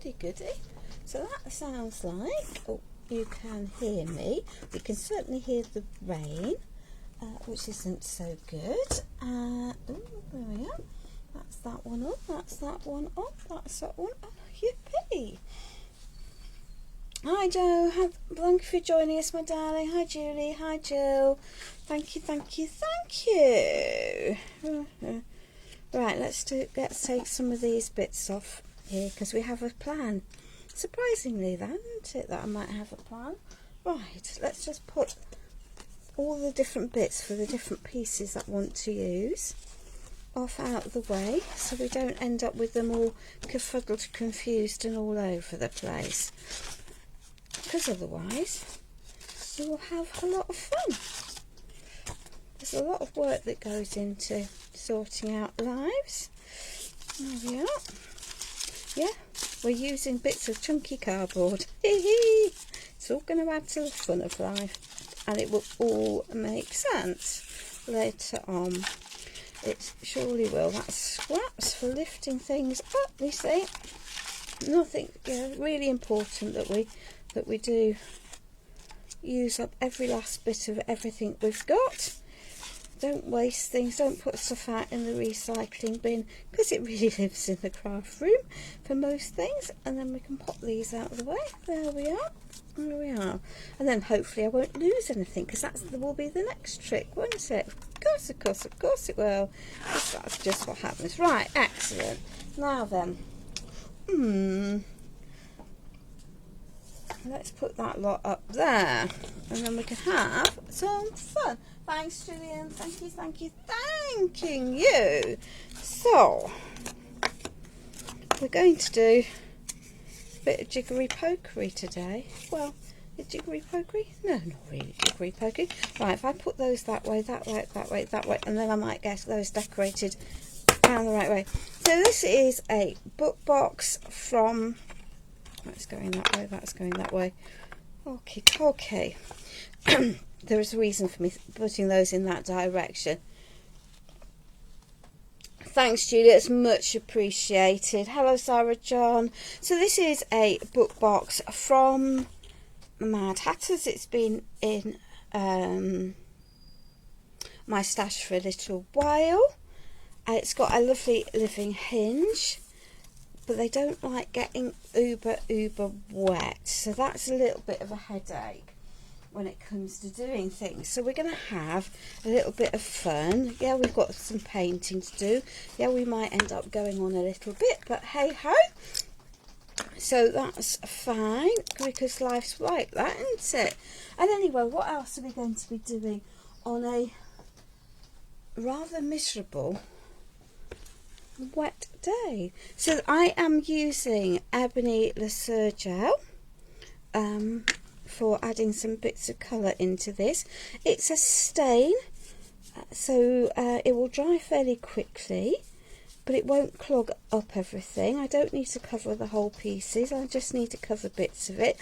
goody goody. So that sounds like, oh, you can hear me. You can certainly hear the rain, which isn't so good. Oh, there we are. That's that one up, that's that one up, that's that one up. Yippee! Hi Joe, thank you for joining us, my darling. Hi Julie, hi Jill. Thank you, thank you, thank you. Right, let's take some of these bits off here because we have a plan. Surprisingly then, isn't it, that I might have a plan? Right, let's just put all the different bits for the different pieces that I want to use off out of the way so we don't end up with them all kerfuddled, confused and all over the place, because otherwise we will have a lot of fun. There's a lot of work that goes into sorting out lives. There we are. Yeah, we're using bits of chunky cardboard. It's all going to add to the fun of life, and it will all make sense later on. It surely will. That's scraps for lifting things up, you see. Nothing, really important that we do use up every last bit of everything we've got. Don't waste things, don't put stuff out in the recycling bin, because it really lives in the craft room for most things. And then we can pop these out of the way. There we are. There we are. And then hopefully I won't lose anything, because that will be the next trick, won't it? Of course, of course, of course it will. That's just what happens. Right, excellent. Now then, let's put that lot up there, and then we can have some fun. Thanks, Julian. Thank you, thank you, thanking you. So, we're going to do a bit of jiggery pokery today. Well, is jiggery pokery? No, not really jiggery pokery. Right, if I put those that way, that way, that way, that way, and then I might get those decorated down the right way. So this is a book box from... That's going that way, that's going that way. Okay, okay. There is a reason for me putting those in that direction. Thanks, Julia, it's much appreciated. Hello, Sarah John. So this is a book box from Madhatters. It's been in my stash for a little while. It's got a lovely living hinge, but they don't like getting uber wet, so that's a little bit of a headache when it comes to doing things. So we're going to have a little bit of fun. Yeah, we've got some painting to do. Yeah, we might end up going on a little bit, but hey ho. So that's fine, because life's like that, isn't it? And anyway, what else are we going to be doing on a rather miserable wet day? So I am using Ebony Laser Gel for adding some bits of colour into this. It's a stain, so it will dry fairly quickly, but it won't clog up everything. I don't need to cover the whole pieces, I just need to cover bits of it.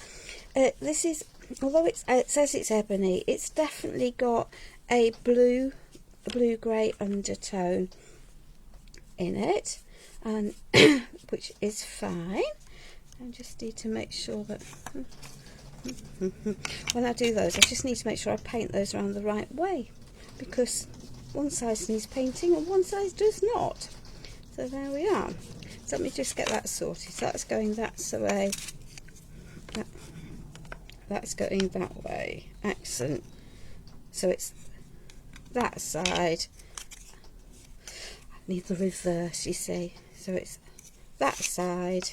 This is, although it says it's ebony, it's definitely got a blue-grey undertone in it, and which is fine. I just need to make sure that when I do those, I just need to make sure I paint those around the right way, because one side needs painting and one side does not. So there we are. So let me just get that sorted. So that's going that way. That's going that way. Excellent. So it's that side. I need the reverse, you see. So it's that side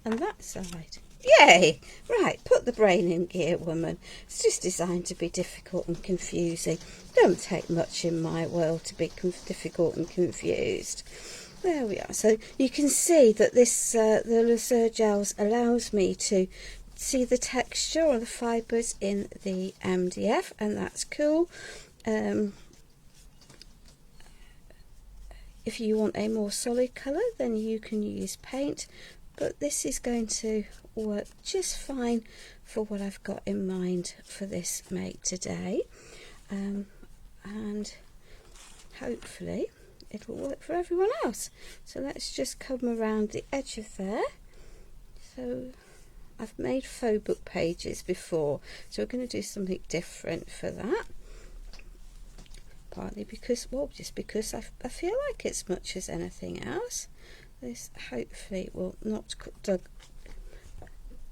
and that side. Yay! Right, put the brain in gear, woman. It's just designed to be difficult and confusing. Don't take much in my world to be difficult and confused. There we are. So you can see that this the Laser Gels allows me to see the texture or the fibres in the MDF, and that's cool. If you want a more solid colour, then you can use paint, but this is going to work just fine for what I've got in mind for this make today, and hopefully it'll work for everyone else. So let's just come around the edge of there. So I've made faux book pages before, so we're going to do something different for that. Partly because, well, just because I feel like it's much as anything else. This hopefully will not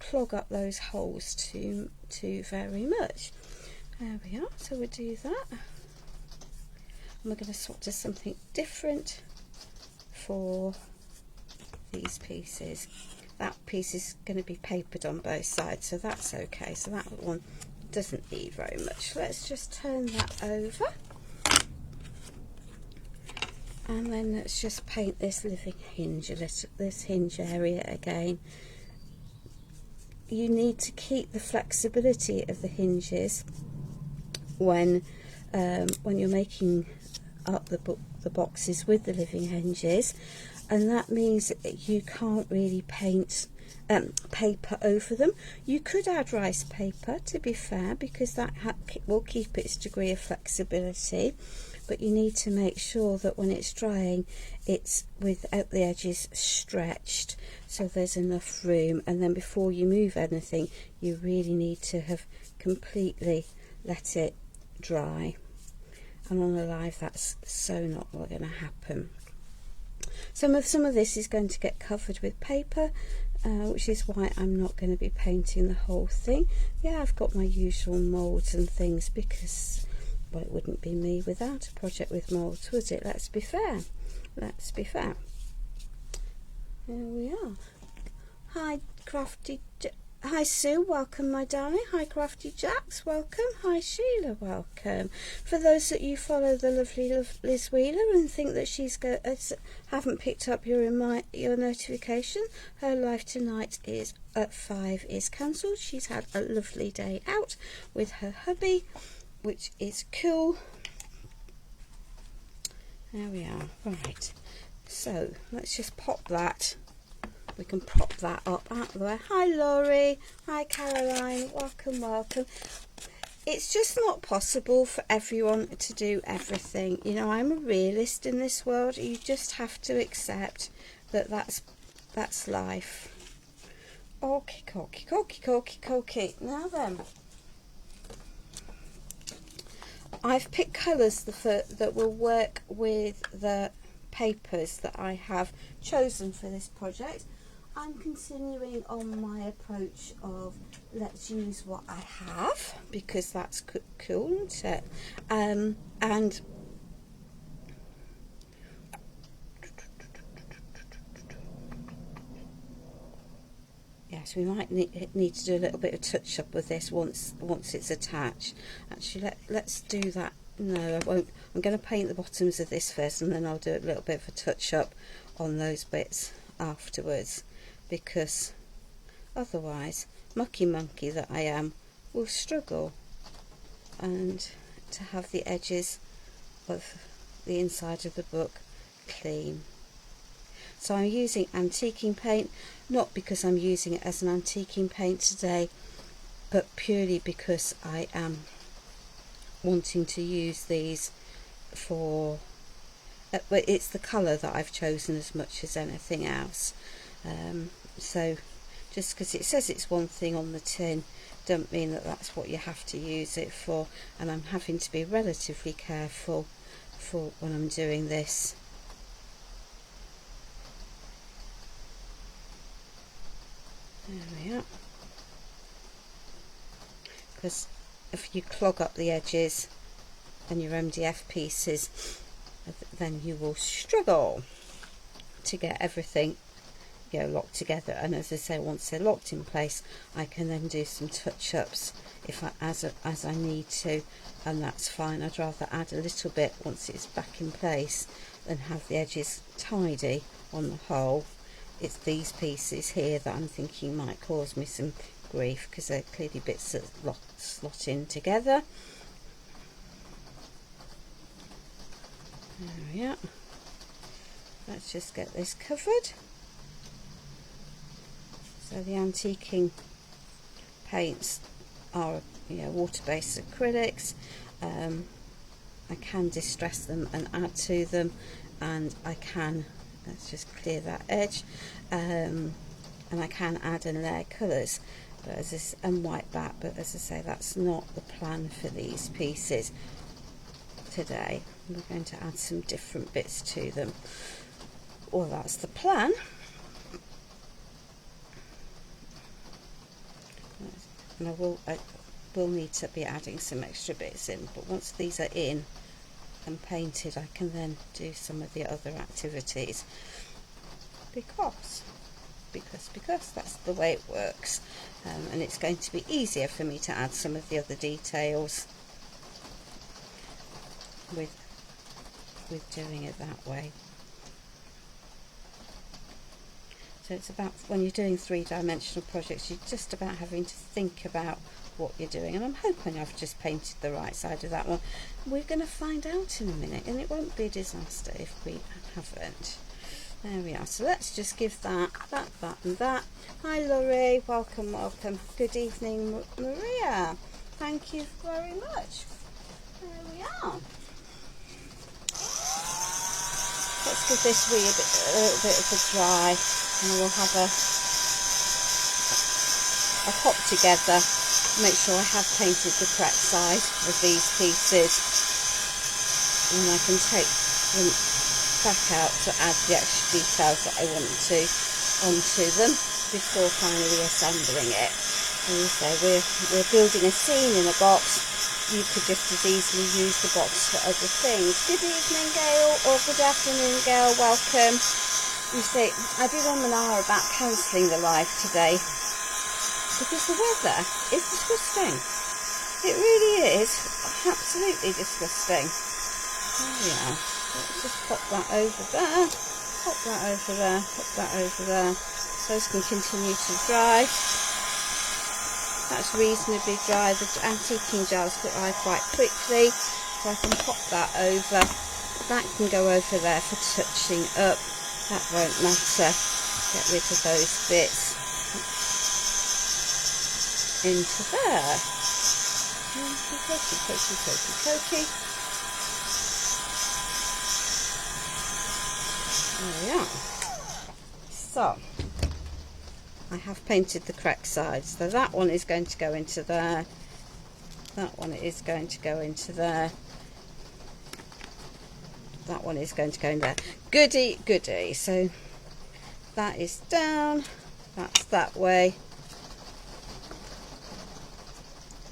clog up those holes too very much. There we are. So we'll do that. And we're going to swap to something different for these pieces. That piece is going to be papered on both sides, so that's okay. So that one doesn't need very much. Let's just turn that over. And then let's just paint this living hinge, this hinge area again. You need to keep the flexibility of the hinges when you're making up the boxes with the living hinges, and that means that you can't really paint paper over them. You could add rice paper, to be fair, because that will keep its degree of flexibility. But you need to make sure that when it's drying, it's without the edges stretched, so there's enough room. And then before you move anything, you really need to have completely let it dry. And on the live, that's so not going to happen. Some of this is going to get covered with paper, which is why I'm not going to be painting the whole thing. Yeah, I've got my usual moulds and things because, well, it wouldn't be me without a project with moulds, would it? Let's be fair. Let's be fair. Here we are. Hi, Crafty. Hi, Sue. Welcome, my darling. Hi, Crafty Jax. Welcome. Hi, Sheila. Welcome. For those that you follow the lovely Liz Wheeler and think that she's haven't picked up your notification, her live tonight is at 5 is cancelled. She's had a lovely day out with her hubby, which is cool. There we are. Right, so let's just pop that. We can prop that up out of the way. Hi Laurie, hi Caroline, welcome, welcome. It's just not possible for everyone to do everything. You know, I'm a realist in this world. You just have to accept that that's life. Okie dokie, okie dokie, okie. Now then, I've picked colours that will work with the papers that I have chosen for this project. I'm continuing on my approach of let's use what I have, because that's cool, isn't it? And yes, we might need to do a little bit of touch up with this once it's attached. Actually, let's do that. No, I won't. I'm going to paint the bottoms of this first, and then I'll do a little bit of a touch up on those bits afterwards, because otherwise, mucky monkey that I am, will struggle and to have the edges of the inside of the book clean. So I'm using antiquing paint, not because I'm using it as an antiquing paint today, but purely because I am wanting to use these for but it's the colour that I've chosen as much as anything else. So just because it says it's one thing on the tin, don't mean that that's what you have to use it for, and I'm having to be relatively careful for when I'm doing this. There we are. Because if you clog up the edges and your MDF pieces, then you will struggle to get everything, you know, locked together. And as I say, once they're locked in place, I can then do some touch-ups as I need to, and that's fine. I'd rather add a little bit once it's back in place than have the edges tidy on the whole. It's these pieces here that I'm thinking might cause me some grief, because they're clearly bits that slot in together. There we are. Let's just get this covered. So the antiquing paints are, you know, water-based acrylics. I can distress them and add to them, and I can, let's just clear that edge, and I can add and layer colours, but and white back, but as I say, that's not the plan for these pieces today. We're going to add some different bits to them, or that's the plan. And I will need to be adding some extra bits in, but once these are in and painted, I can then do some of the other activities, because that's the way it works, and it's going to be easier for me to add some of the other details with doing it that way. So it's about, when you're doing three-dimensional projects, you're just about having to think about what you're doing, and I'm hoping I've just painted the right side of that one. We're going to find out in a minute, and it won't be a disaster if we haven't. There we are. So let's just give that, and that. Hi Laurie, welcome. Good evening Maria. Thank you very much. There we are. Let's give this a little bit of a dry, and we'll have a hop together. Make sure I have painted the correct side of these pieces, and I can take them back out to add the extra details that I want to onto them before finally assembling it. And you say we're building a scene in a box. You could just as easily use the box for other things. Good evening Gail, or good afternoon Gail, welcome. You say, I did on an hour about cancelling the live today because the weather is disgusting. It really is absolutely disgusting. There we are. Let's just pop that over there, pop that over there, pop that over there. Those can continue to dry. That's reasonably dry. The antiquing gels dry quite quickly, so I can pop that over. That can go over there for touching up. That won't matter. Get rid of those bits into there. Pokey. There we are. So I have painted the correct sides. So that one is going to go into there. That one is going to go into there. That one is going to go in there. Goody. So that is down. That's that way.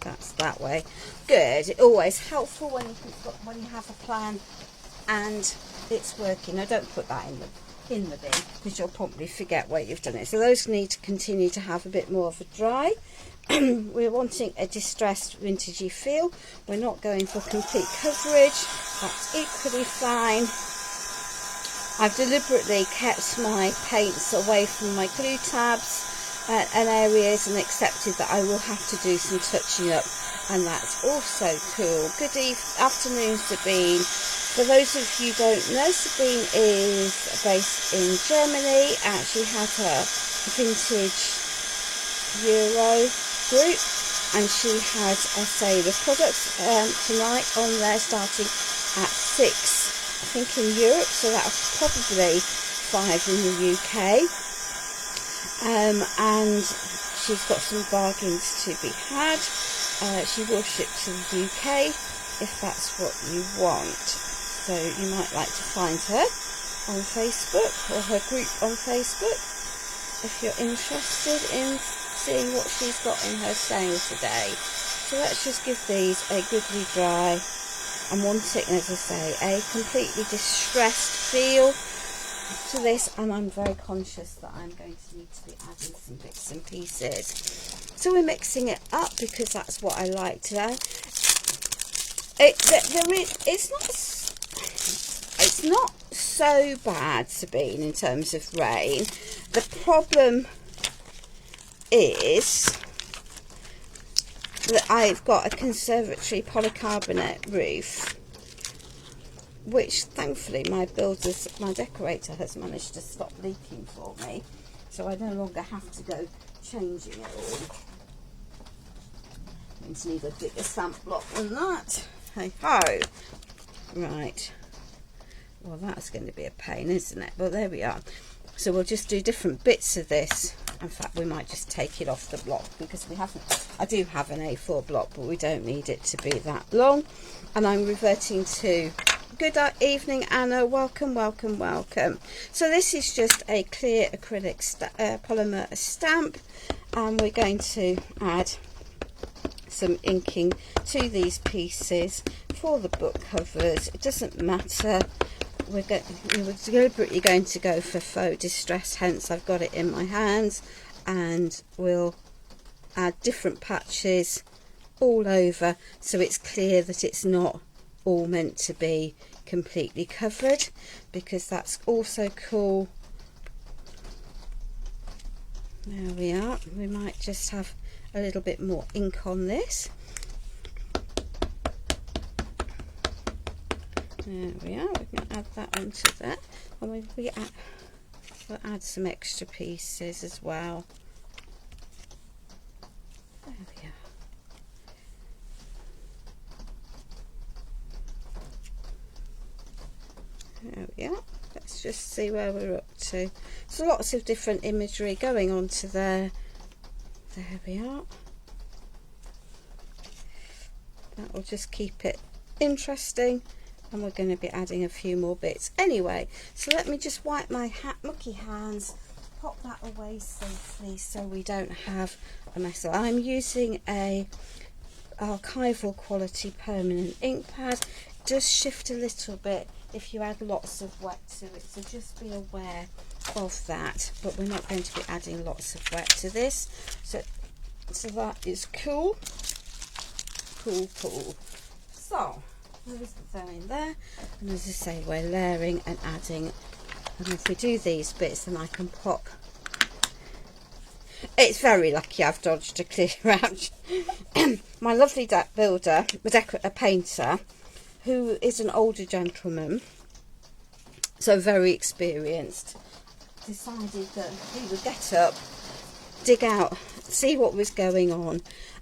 That's that way. Good. Always helpful when you have a plan and it's working. Now don't put that in the bin because you'll probably forget where you've done it. So those need to continue to have a bit more of a dry. We're wanting a distressed vintagey feel. We're not going for complete coverage. That's equally fine. I've deliberately kept my paints away from my glue tabs and areas, and accepted that I will have to do some touching up, and that's also cool. Good afternoon Sabine. For those of you who don't know, Sabine is based in Germany, and she has a vintage Euro group, and she has a sale of products tonight on there starting at 6, I think, in Europe, so that's probably 5 in the UK. And she's got some bargains to be had. She will ship to the UK if that's what you want. So you might like to find her on Facebook, or her group on Facebook, if you're interested in seeing what she's got in her sale today. So let's just give these a goodly dry. I'm wanting, as I say, a completely distressed feel to this, and I'm very conscious that I'm going to need to be adding some bits and pieces. So we're mixing it up because that's what I like today. It's not so bad, Sabine, in terms of rain. The problem is that I've got a conservatory polycarbonate roof, which thankfully my decorator has managed to stop leaking for me, so I no longer have to go changing it all. I'm going to need a bigger stamp block than that. Hey ho! Right, Well, that's going to be a pain, isn't it? But there we are. So we'll just do different bits of this. In fact, we might just take it off the block, because we haven't, I do have an A4 block, but we don't need it to be that long. And I'm reverting to, good evening, Anna, welcome, welcome, welcome. So this is just a clear acrylic polymer stamp, and we're going to add some inking to these pieces for the book covers. It doesn't matter. We're deliberately going to go for faux distress, hence I've got it in my hands, and we'll add different patches all over, so it's clear that it's not all meant to be completely covered, because that's also cool. There we are. We might just have a little bit more ink on this. There we are. We can add that onto there, and we'll add some extra pieces as well. There we are. There we are. Let's just see where we're up to. So lots of different imagery going onto there. There we are. That will just keep it interesting, and we're going to be adding a few more bits anyway. So let me just wipe my mucky hands, pop that away safely so we don't have a mess. So I'm using a archival quality permanent ink pad. It does shift a little bit if you add lots of wet to it, so just be aware of that, but we're not going to be adding lots of wet to this. So that is cool. So there's the in there, and as I say, we're layering and adding, and if we do these bits, then I can pop. It's very lucky I've dodged a clear out. My lovely builder, a painter, who is an older gentleman, so very experienced, decided that he would get up, dig out, see what was going on,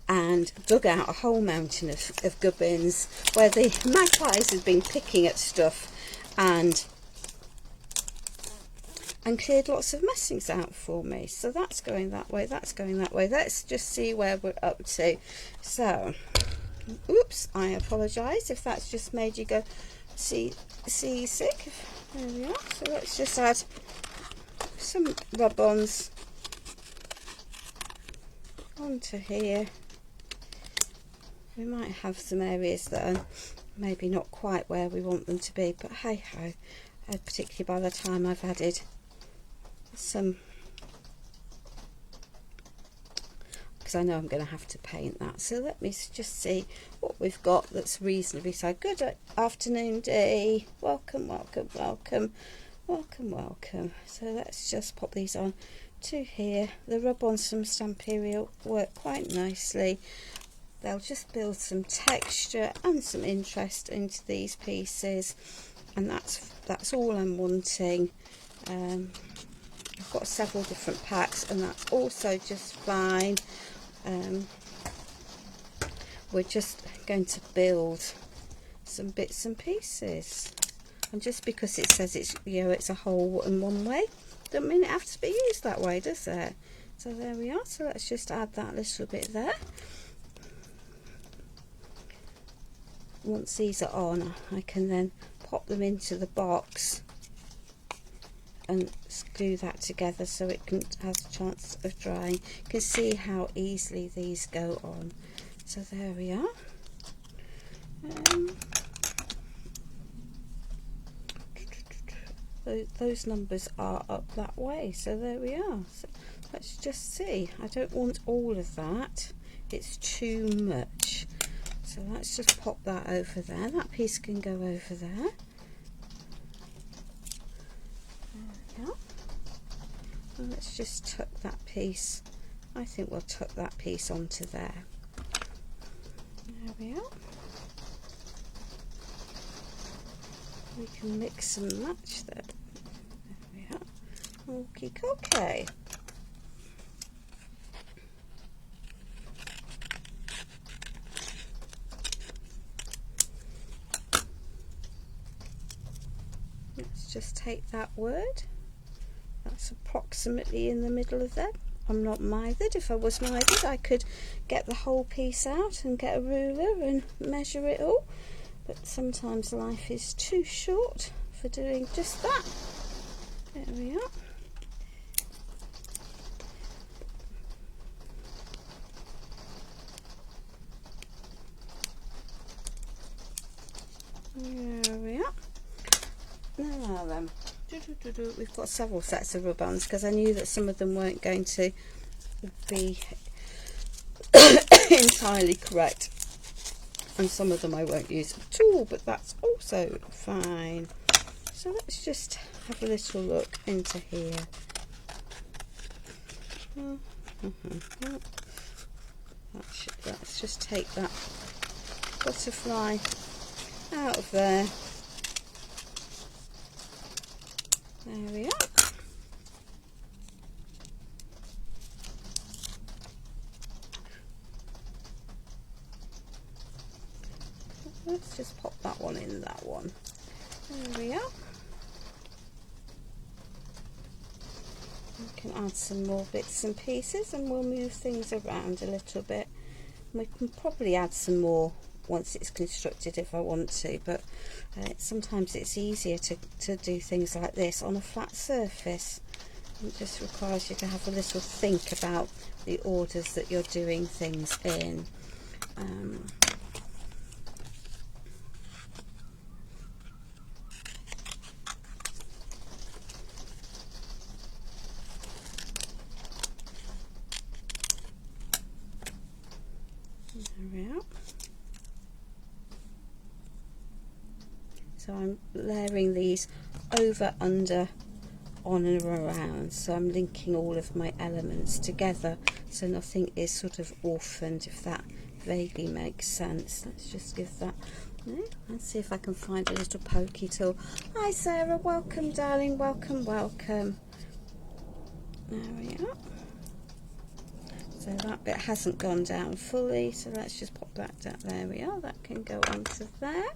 and dug out a whole mountain of gubbins where the magpies had been picking at stuff, and cleared lots of messings out for me. So that's going that way, that's going that way. Let's just see where we're up to. So oops, I apologise if that's just made you go see sick. There we are. So let's just add some rub-ons onto here. We might have some areas that are maybe not quite where we want them to be, but hey ho, particularly by the time I've added some, because I know I'm going to have to paint that. So let me just see what we've got that's reasonably so. Good afternoon, Dee. Welcome, welcome, welcome, welcome, welcome. So let's just pop these on to here. The rub-ons from Stamperia work quite nicely. They'll just build some texture and some interest into these pieces, and that's all I'm wanting. I've got several different packs, and that's also just fine. We're just going to build some bits and pieces, and just because it says it's, you know, it's a whole in one way, doesn't mean it has to be used that way, does it? So there we are. So let's just add that little bit there. Once these are on, I can then pop them into the box and glue that together so it can have a chance of drying. You can see how easily these go on. So there we are. Those numbers are up that way, so there we are. So let's just see. I don't want all of that, it's too much. So let's just pop that over there. That piece can go over there. There we go. And let's just tuck that piece. I think we'll tuck that piece onto there. There we are. We can mix and match there. There we are. Okay. just take that word. That's approximately in the middle of there. I'm not mithered. If I was mithered, I could get the whole piece out and get a ruler and measure it all. But sometimes life is too short for doing just that. There we are. There we are. Now then, we've got several sets of rub-ons because I knew that some of them weren't going to be entirely correct, and some of them I won't use at all, but that's also fine. So let's just have a little look into here. Let's just take that butterfly out of there. There we are. Let's just pop that one in that one. There we are. We can add some more bits and pieces and we'll move things around a little bit. We can probably add some more once it's constructed if I want to, but sometimes it's easier to do things like this on a flat surface. It just requires you to have a little think about the orders that you're doing things in. There we are. So I'm layering these over, under, on and around, so I'm linking all of my elements together so nothing is sort of orphaned, if that vaguely makes sense. Let's just give that, let's see if I can find a little pokey tool. Hi Sarah, welcome darling, welcome, welcome. There we are. So that bit hasn't gone down fully, so let's just pop that down. There we are, that can go onto there.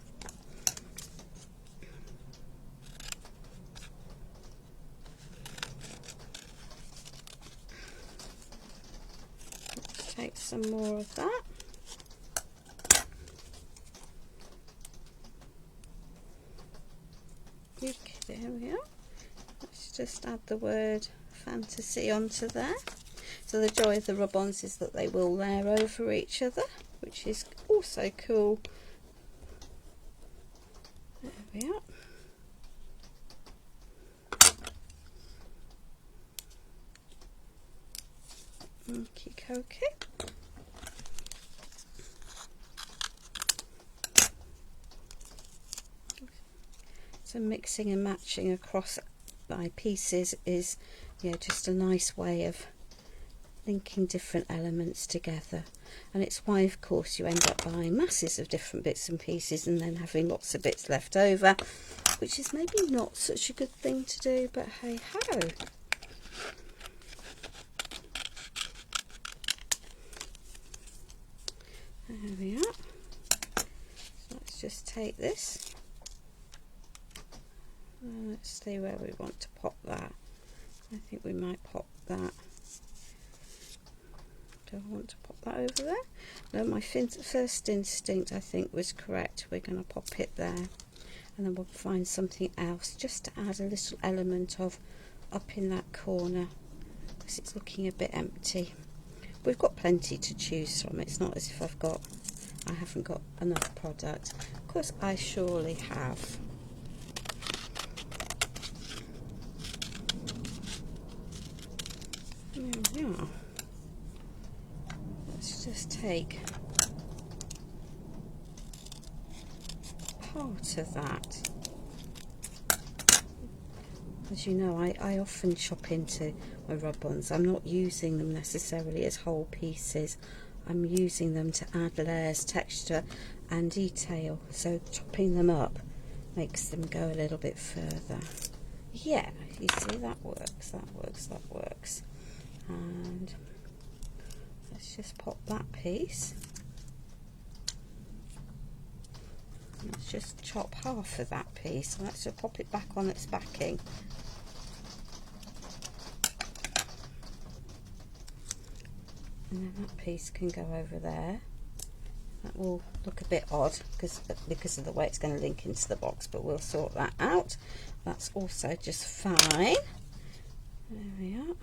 Let's take some more of that. Okay, there we are. Let's just add the word fantasy onto there. So the joy of the rub-ons is that they will layer over each other, which is also cool. There we are. Okie dokie. So mixing and matching across my pieces is, just a nice way of linking different elements together, and it's why of course you end up buying masses of different bits and pieces and then having lots of bits left over, which is maybe not such a good thing to do, but hey ho. There we are. So let's just take this and let's see where we want to pop that. I think we might pop that. Do I want to pop that over there? No, my first instinct I think was correct. We're going to pop it there, and then we'll find something else just to add a little element of up in that corner, because it's looking a bit empty. We've got plenty to choose from. It's not as if I haven't got enough product. Of course I surely have. There we are. Let's just take part of that. As you know, I often chop into my rub-ons. I'm not using them necessarily as whole pieces. I'm using them to add layers, texture and detail. So chopping them up makes them go a little bit further. Yeah, you see, that works, that works, that works. And let's just pop that piece. Let's just chop half of that piece. Let's just pop it back on its backing. And then that piece can go over there. That will look a bit odd because of the way it's going to link into the box, but we'll sort that out. That's also just fine. There we are.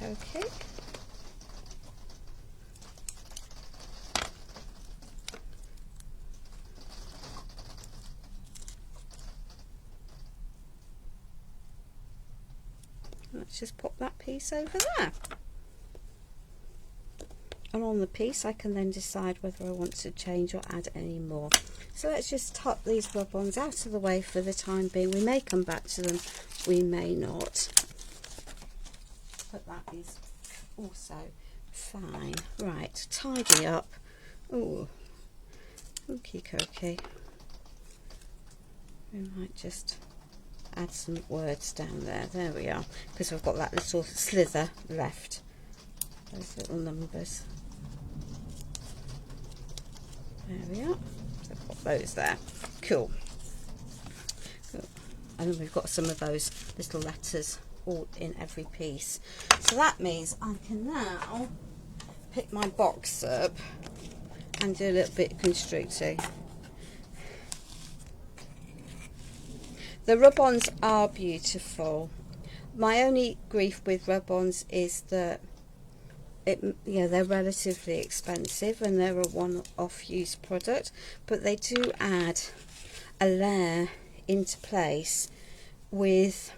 Okay. Let's just pop that piece over there. And on the piece I can then decide whether I want to change or add any more. So let's just tuck these rub-ons out of the way for the time being. We may come back to them, we may not. But that is also fine. Right, tidy up. Ooh, okay. We might just add some words down there. There we are, because we've got that little slither left. Those little numbers. There we are. So pop those there. Cool. And then we've got some of those little letters all in every piece. So that means I can now pick my box up and do a little bit of constructing. The rub-ons are beautiful. My only grief with rub-ons is that they're relatively expensive and they're a one-off use product, but they do add a layer into place without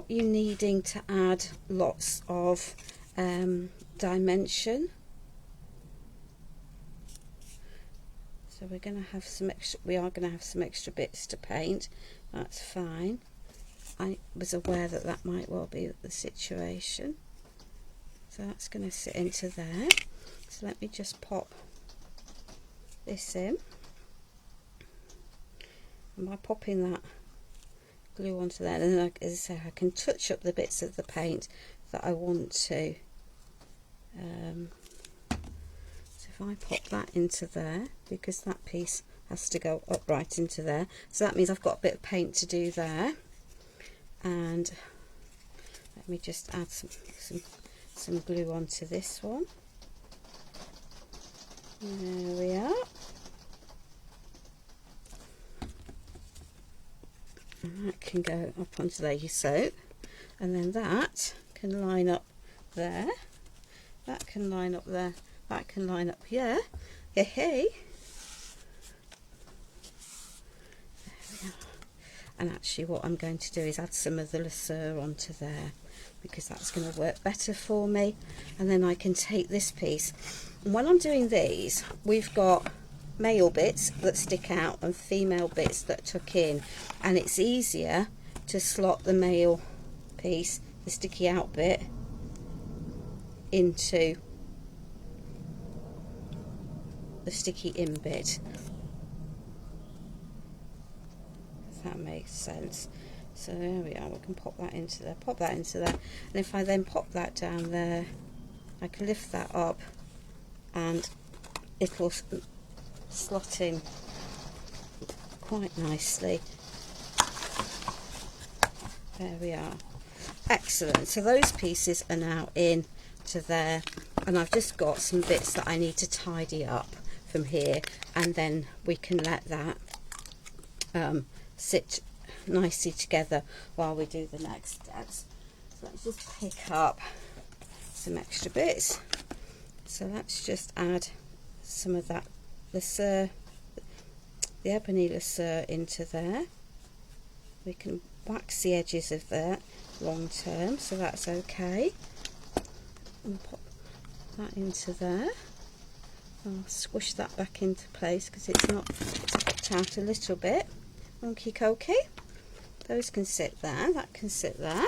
you needing to add lots of dimension. So we are going to have some extra bits to paint. That's fine. I was aware that that might well be the situation. So that's going to sit into there. So let me just pop this in. And by popping that glue onto there, and then, as I say, I can touch up the bits of the paint that I want to. So if I pop that into there, because that piece has to go up right into there, so that means I've got a bit of paint to do there. And let me just add some glue onto this one. There we are. And that can go up onto there, and then that can line up there. That can line up there. That can line up here. Hey. And actually what I'm going to do is add some of the laser onto there, because that's going to work better for me. And then I can take this piece, and when I'm doing these, we've got male bits that stick out and female bits that tuck in, and it's easier to slot the male piece, the sticky out bit, into the sticky in bit. That makes sense. So there we are, we can pop that into there, and if I then pop that down there, I can lift that up and it'll slot in quite nicely. There we are. Excellent. So those pieces are now in to there, and I've just got some bits that I need to tidy up from here, and then we can let that sit nicely together while we do the next steps. So let's just pick up some extra bits. So let's just add some of that laser, the ebony laser, into there. We can wax the edges of that long term, so that's okay. And pop that into there. I'll squish that back into place because it's popped out a little bit. Okie dokie. Those can sit there, that can sit there.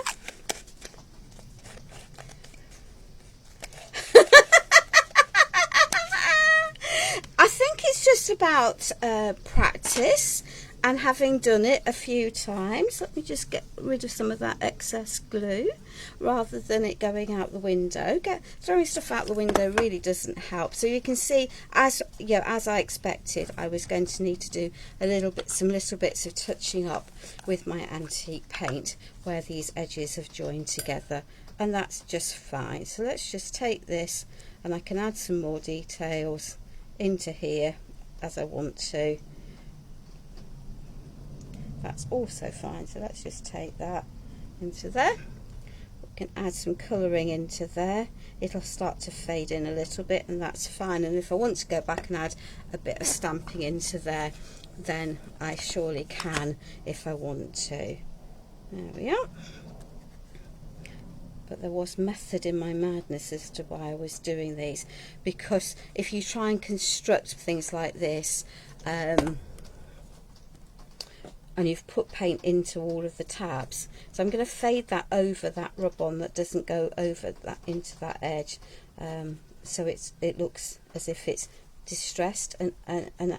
I think it's just about practice And having done it a few times, let me just get rid of some of that excess glue rather than it going out the window. Throwing stuff out the window really doesn't help. So you can see, as I expected, I was going to need to do some little bits of touching up with my antique paint where these edges have joined together, and that's just fine. So let's just take this, and I can add some more details into here as I want to. That's also fine. So let's just take that into there. We can add some colouring into there. It'll start to fade in a little bit, and that's fine. And if I want to go back and add a bit of stamping into there, then I surely can if I want to. There we are. But there was method in my madness as to why I was doing these, because if you try and construct things like this, and you've put paint into all of the tabs, so I'm going to fade that over that rub-on that doesn't go over that into that edge, so it looks as if it's distressed and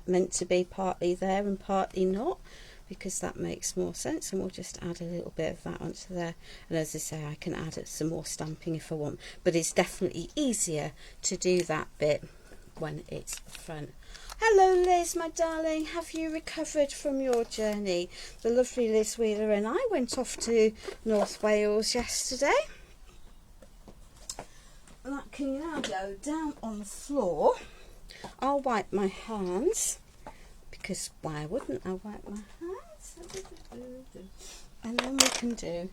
meant to be partly there and partly not, because that makes more sense. And we'll just add a little bit of that onto there, and as I say, I can add some more stamping if I want, but it's definitely easier to do that bit when it's front. Hello Liz, my darling, have you recovered from your journey? The lovely Liz Wheeler and I went off to North Wales yesterday. And that can now go down on the floor. I'll wipe my hands, because why wouldn't I wipe my hands? And then we can do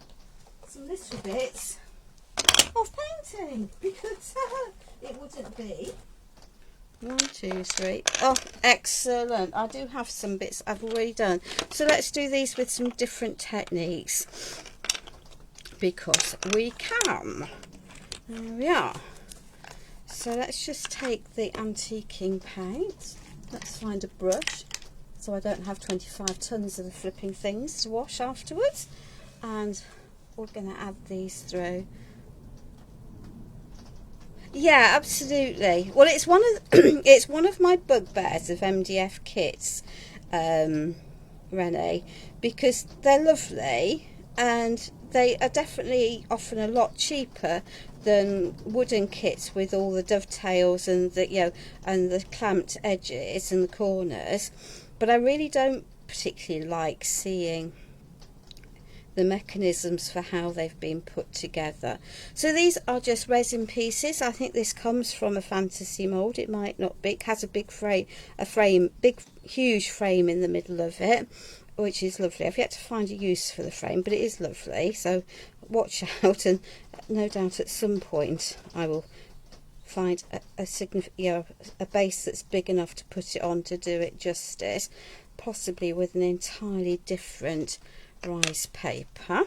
some little bits of painting, because it wouldn't be. 1, 2, 3. Oh, excellent. I do have some bits I've already done. So let's do these with some different techniques, because we can. There we are. So let's just take the antiquing paint. Let's find a brush so I don't have 25 tons of the flipping things to wash afterwards. And we're going to add these through. Yeah, absolutely. Well, it's one of it's one of my bugbears of MDF kits, Renee, because they're lovely and they are definitely often a lot cheaper than wooden kits with all the dovetails and the and the clamped edges and the corners. But I really don't particularly like seeing the mechanisms for how they've been put together. So these are just resin pieces. I think this comes from a fantasy mould. It might not be. It has a big frame, huge frame in the middle of it, which is lovely. I've yet to find a use for the frame, but it is lovely. So watch out, and no doubt at some point I will find a base that's big enough to put it on to do it justice, possibly with an entirely different rice paper.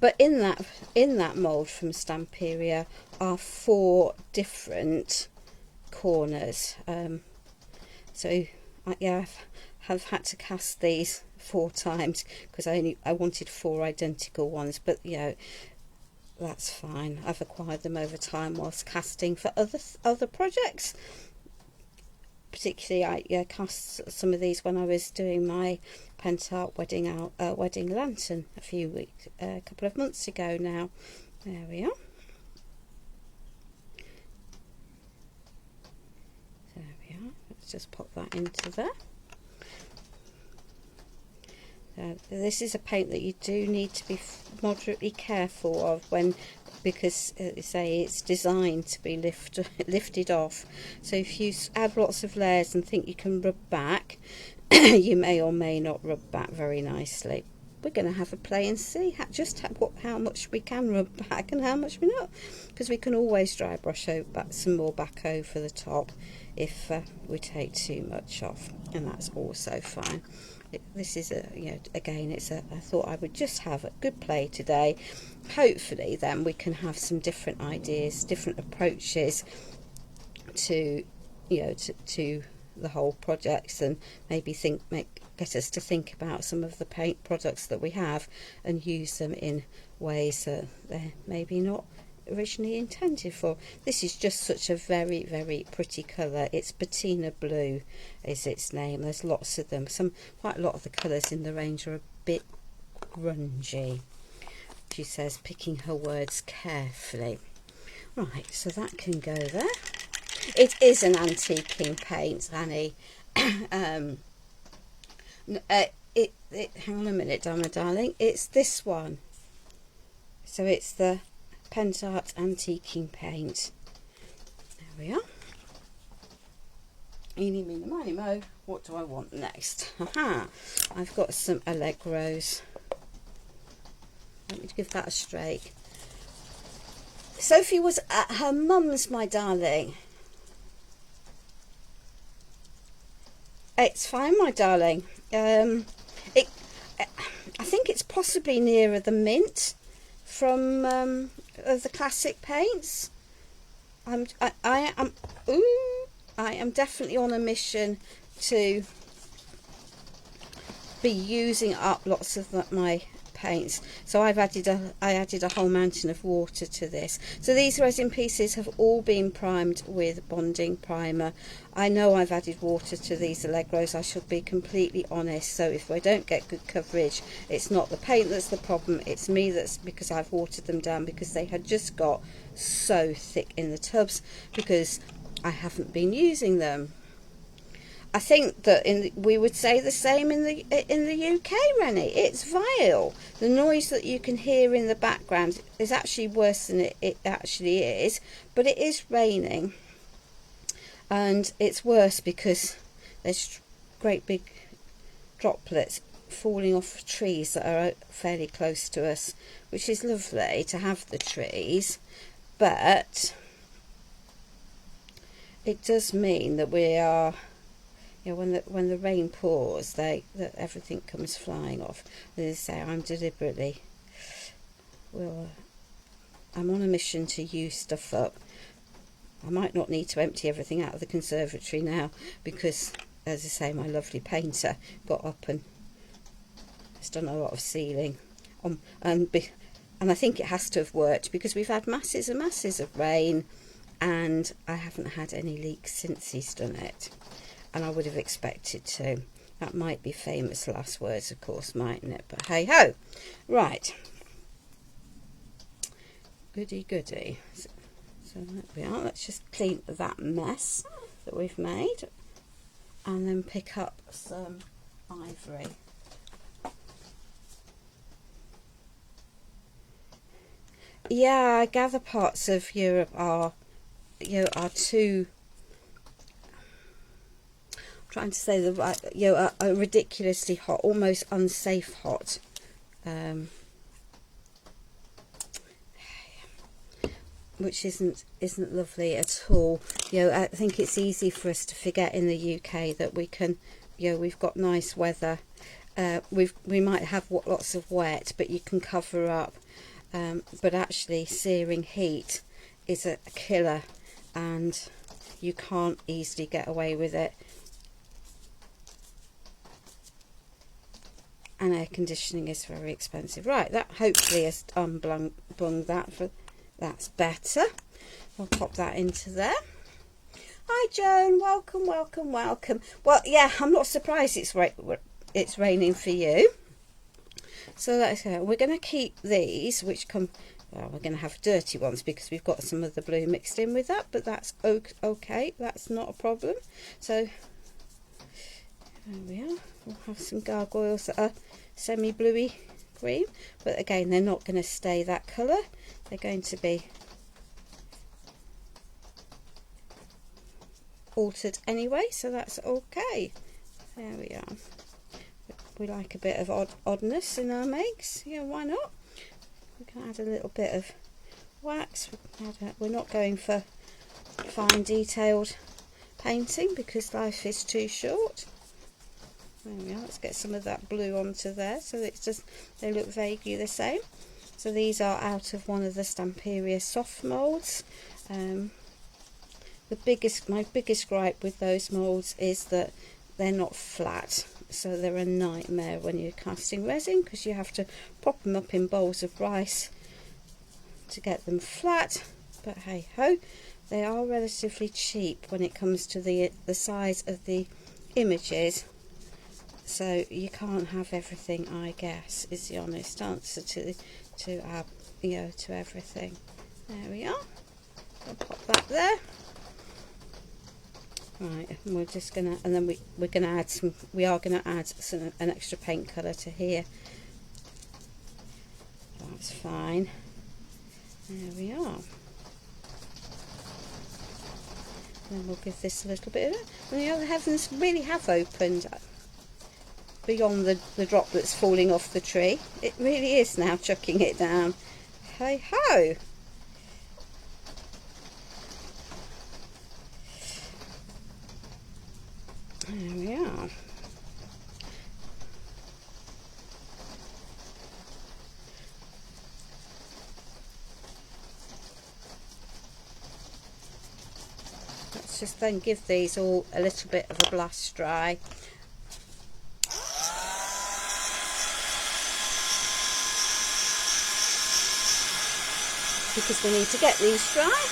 But in that mould from Stamperia are 4 different corners. So I have had to cast these 4 times because I wanted 4 identical ones, but that's fine. I've acquired them over time whilst casting for other projects. Particularly, I cast some of these when I was doing my Pentart wedding lantern a couple of months ago now. There we are. There we are. Let's just pop that into there. This is a paint that you do need to be moderately careful of because say it's designed to be lifted off. So if you add lots of layers and think you can rub back, you may or may not rub back very nicely. We're going to have a play and see how much we can rub back and how much we're not, because we can always dry brush some more back over the top if we take too much off, and that's also fine. This is again, I thought I would just have a good play today. Hopefully then we can have some different ideas, different approaches to the whole projects, and maybe get us to think about some of the paint products that we have and use them in ways that they're maybe not originally intended for. This is just such a very, very pretty colour. It's Patina Blue is its name. There's lots of them. Quite a lot of the colours in the range are a bit grungy. She says, picking her words carefully. Right, so that can go there. It is an antiquing paint, Annie. Hang on a minute, my darling. It's this one. So it's the Pentart antiquing paint. There we are. Eeny, meeny, miny, mo. What do I want next? Haha. I've got some Allegros. Let me give that a strake. Sophie was at her mum's, my darling. It's fine, my darling. I think it's possibly nearer the mint from the classic paints. I am definitely on a mission to be using up lots of my paints. So I added a whole mountain of water to this. So these resin pieces have all been primed with bonding primer. I know I've added water to these Allegros, I should be completely honest. So if I don't get good coverage, it's not the paint that's the problem, it's me, that's because I've watered them down, because they had just got so thick in the tubs because I haven't been using them. I think that we would say the same in the UK, Rennie. It's vile. The noise that you can hear in the background is actually worse than it actually is. But it is raining, and it's worse because there's great big droplets falling off trees that are fairly close to us, which is lovely to have the trees, but it does mean that we are, you know, when the rain pours, that everything comes flying off. As I say, I'm deliberately, I'm on a mission to use stuff up. I might not need to empty everything out of the conservatory now because, as I say, my lovely painter got up and has done a lot of sealing. And I think it has to have worked because we've had masses and masses of rain, and I haven't had any leaks since he's done it. And I would have expected to. That might be famous last words, of course, mightn't it? But hey ho. Right. Goody goody. So there we are. Let's just clean that mess that we've made, and then pick up some ivory. Yeah, I gather parts of Europe are too, trying to say the right, are ridiculously hot, almost unsafe hot. Which isn't lovely at all. I think it's easy for us to forget in the UK that we can, we've got nice weather. We might have lots of wet, but you can cover up. But actually, searing heat is a killer, and you can't easily get away with it. And air conditioning is very expensive. Right, that hopefully has unbung that. That's better. I'll pop that into there. Hi Joan, welcome, welcome, welcome. Well, yeah, I'm not surprised it's raining for you. So let's go. We're going to keep these, which come, well, we're going to have dirty ones because we've got some of the blue mixed in with that, but that's okay. That's not a problem. So there we are. We'll have some gargoyles that are semi-bluey green, but again, they're not going to stay that colour. They're going to be altered anyway, so that's okay. There we are. We like a bit of oddness in our makes. Yeah, why not? We can add a little bit of wax. We're not going for fine detailed painting because life is too short. There we are. Let's get some of that blue onto there so that it's just, they look vaguely the same. So these are out of one of the Stamperia soft moulds. My biggest gripe with those moulds is that they're not flat. So they're a nightmare when you're casting resin because you have to prop them up in bowls of rice to get them flat, but hey ho, they are relatively cheap when it comes to the size of the images. So you can't have everything, I guess, is the honest answer to to everything. There we are. I'll pop that there. Right, and we're just gonna, and then we're gonna add some. We are gonna add an extra paint colour to here. That's fine. There we are. And we'll give this a little bit of it. And the heavens really have opened beyond the drop that's falling off the tree. It really is now chucking it down. Hey ho! There we are. Let's just then give these all a little bit of a blast dry. Because we need to get these dry.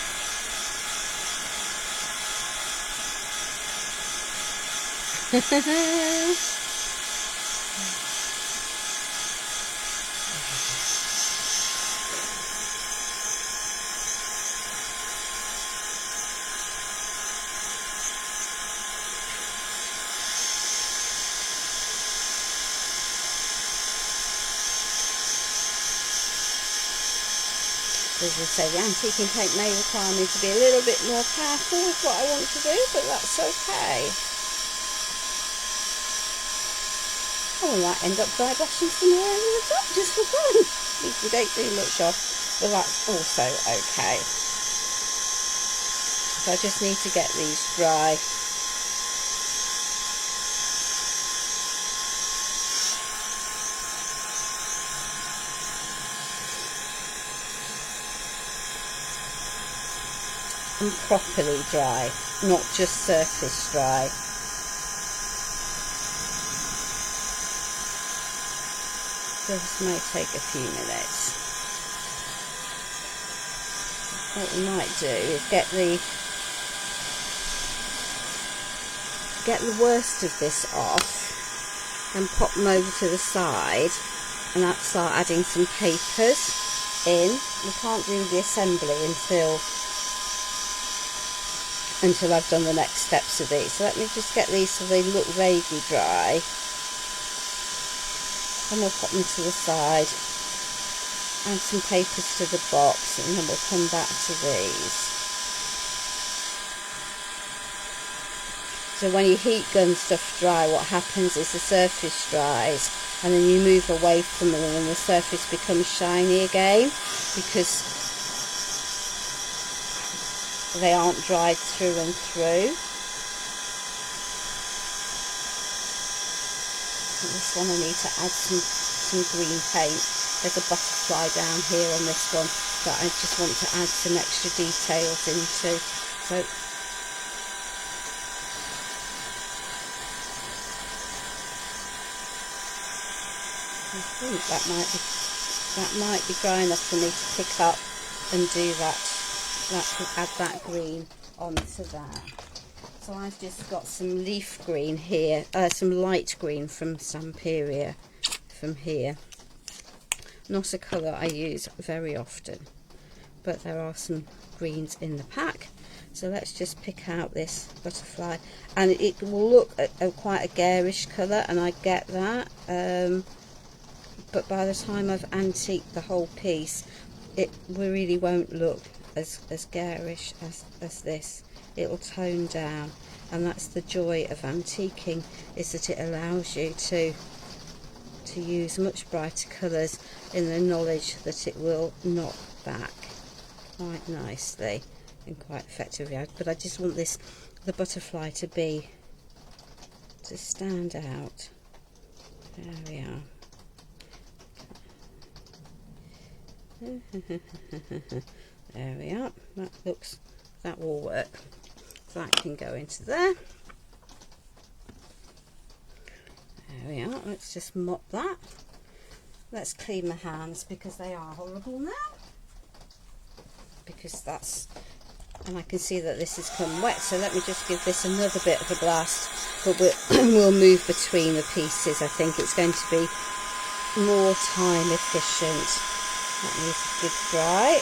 As I say, the antiquing paint may require me to be a little bit more careful with what I want to do, but that's okay. I might end up dry brushing some more over the top just for fun. At least we don't do much off, but that's also okay. So I just need to get these dry. And properly dry, not just surface dry. This may take a few minutes. What we might do is get the worst of this off and pop them over to the side, and I'll start adding some papers in. We can't do the assembly until I've done the next steps of these. So let me just get these so they look vaguely dry, and we'll pop them to the side, add some papers to the box, and then we'll come back to these. So when you heat gun stuff dry, what happens is the surface dries, and then you move away from them and the surface becomes shiny again, because they aren't dried through and through. This one I need to add some green paint. There's a butterfly down here on this one that I just want to add some extra details into. So I think that might be dry enough for me to pick up and do that. Add that green onto that. So I've just got some leaf green here, some light green from Stamperia from here. Not a colour I use very often, but there are some greens in the pack. So let's just pick out this butterfly, and it will look quite a garish colour, and I get that, but by the time I've antiqued the whole piece, it really won't look as garish as this. It'll tone down, and that's the joy of antiquing, is that it allows you to use much brighter colours in the knowledge that it will knock back quite nicely and quite effectively. But I just want the butterfly to stand out. There we are. There we are. That will work. So that can go into there. There we are. Let's just mop that. Let's clean my hands because they are horrible now. because that's, and I can see that this has come wet, so let me just give this another bit of a blast, but we'll move between the pieces. I think it's going to be more time efficient. That needs a good dry.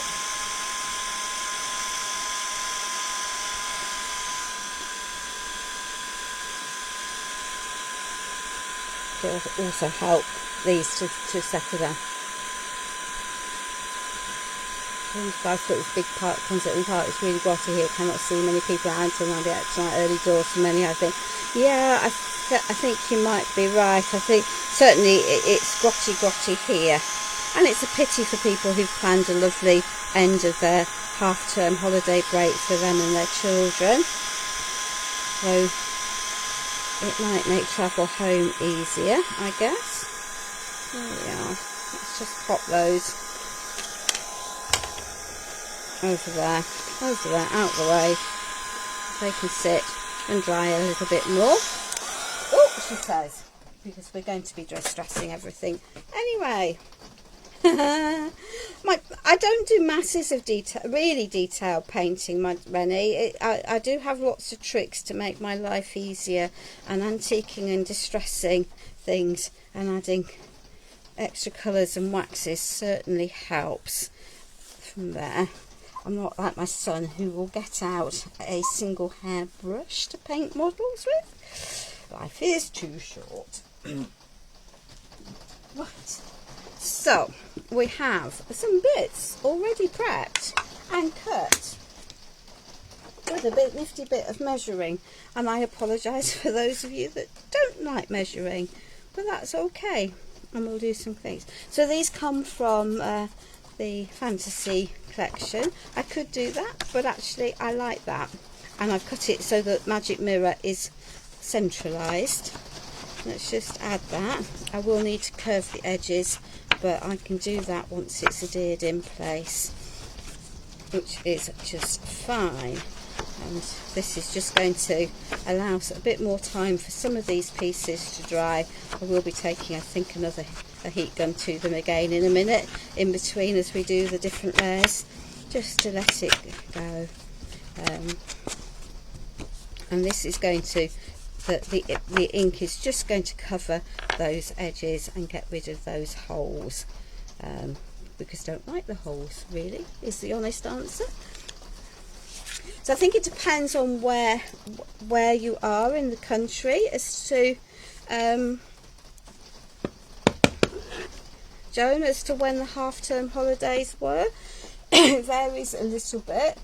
It'll also help these to settle down. I've got this big park, concert park, it's really grotty here, cannot see many people out until I'll be out tonight, early doors for many, I think. Yeah, I think you might be right. I think certainly it's grotty here, and it's a pity for people who've planned a lovely end of their half-term holiday break for them and their children. So it might make travel home easier, I guess. There we are. Let's just pop those over there, out the way. They can sit and dry a little bit more. Oh, she says, because we're going to be distressing everything anyway. I don't do masses of really detailed painting, Rennie. I do have lots of tricks to make my life easier, and antiquing and distressing things and adding extra colours and waxes certainly helps from there. I'm not like my son, who will get out a single hairbrush to paint models with. Life is too short. Right, so we have some bits already prepped and cut with a nifty bit of measuring, and I apologise for those of you that don't like measuring, but that's okay, and we'll do some things. So these come from the Fantasy collection. I could do that, but actually I like that, and I've cut it so that Magic Mirror is centralised. Let's just add that. I will need to curve the edges, but I can do that once it's adhered in place, which is just fine. And this is just going to allow us a bit more time for some of these pieces to dry. I will be taking, I think, a heat gun to them again in a minute, in between as we do the different layers, just to let it go. And this is going to, the ink is just going to cover those edges and get rid of those holes, because I don't like the holes, really, is the honest answer. So I think it depends on where you are in the country as to Joan, as to when the half-term holidays were. It varies a little bit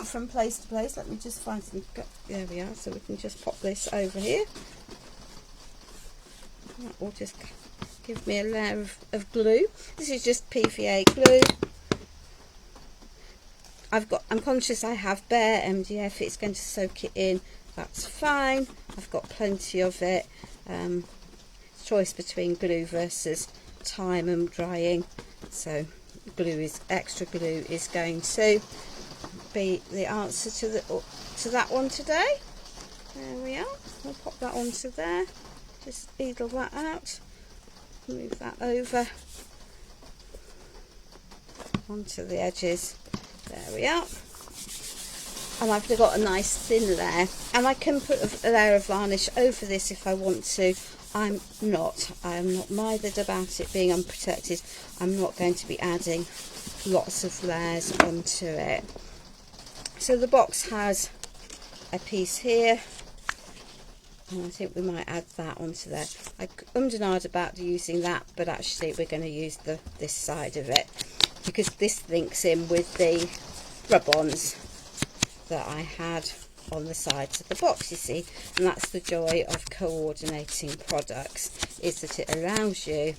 from place to place. Let me just find some, there we are, so we can just pop this over here. That will just give me a layer of glue. This is just PVA glue. I'm conscious I have bare MDF, it's going to soak it in, that's fine. I've got plenty of it. Choice between glue versus time and drying, so extra glue is going to be the answer to that one today. There we are. I'll pop that onto there. Just beadle that out. Move that over onto the edges. There we are. And I've got a nice thin layer, and I can put a layer of varnish over this if I want to. I am not mithered about it being unprotected. I'm not going to be adding lots of layers onto it. So the box has a piece here, and I think we might add that onto there. I ummed and ahed about using that, but actually we're going to use this side of it, because this links in with the rub-ons that I had on the sides of the box, you see, and that's the joy of coordinating products, is that it allows you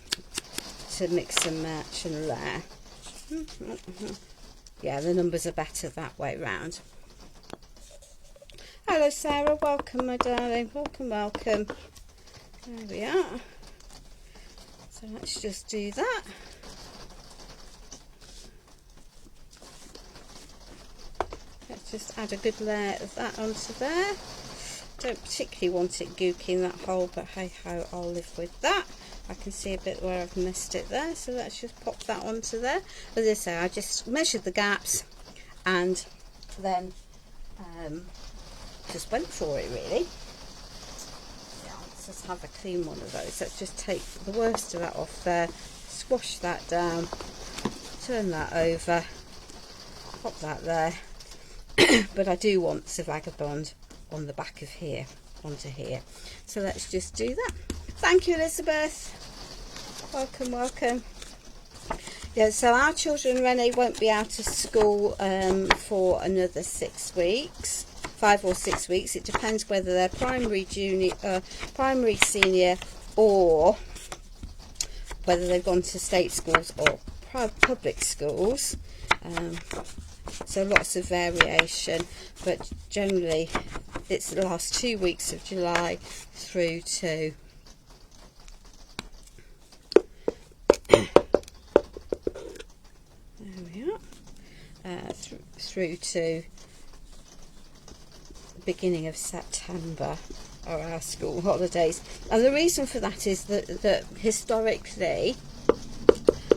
to mix and match and layer. Yeah, the numbers are better that way round. Hello Sarah, welcome my darling, welcome. There we are. So let's just do that. Let's just add a good layer of that onto there. Don't particularly want it gooking that hole, but hey ho, I'll live with that. I can see a bit where I've missed it there, so let's just pop that onto there. As I say, I just measured the gaps and then just went for it really. Yeah, let's just have a clean one of those. Let's just take the worst of that off there, squash that down, turn that over, pop that there. But I do want the vagabond on the back of here, onto here. So let's just do that. Thank you, Elizabeth. Welcome, welcome. Yeah, so our children, Renee, won't be out of school for another 6 weeks, 5 or 6 weeks. It depends whether they're primary, junior, primary, senior, or whether they've gone to state schools or public schools. So lots of variation, but generally it's the last 2 weeks of July through to through to the beginning of September are our school holidays. And the reason for that is that historically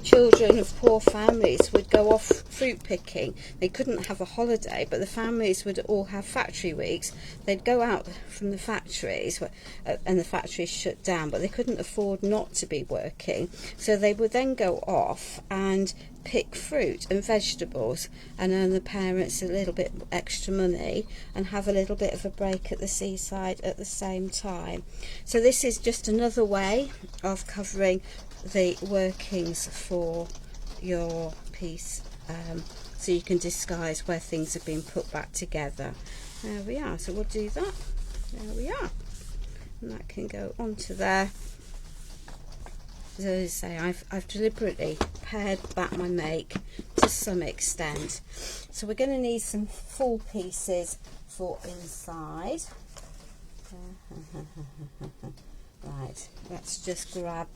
children of poor families would go off fruit picking. They couldn't have a holiday, but the families would all have factory weeks. They'd go out from the factories and the factories shut down, but they couldn't afford not to be working, so they would then go off and pick fruit and vegetables and earn the parents a little bit extra money and have a little bit of a break at the seaside at the same time. So this is just another way of covering the workings for your piece, so you can disguise where things have been put back together. There we are. So we'll do that. There we are, and that can go onto there. As I say, I've deliberately pared back my make to some extent. So we're going to need some full pieces for inside. Right, let's just grab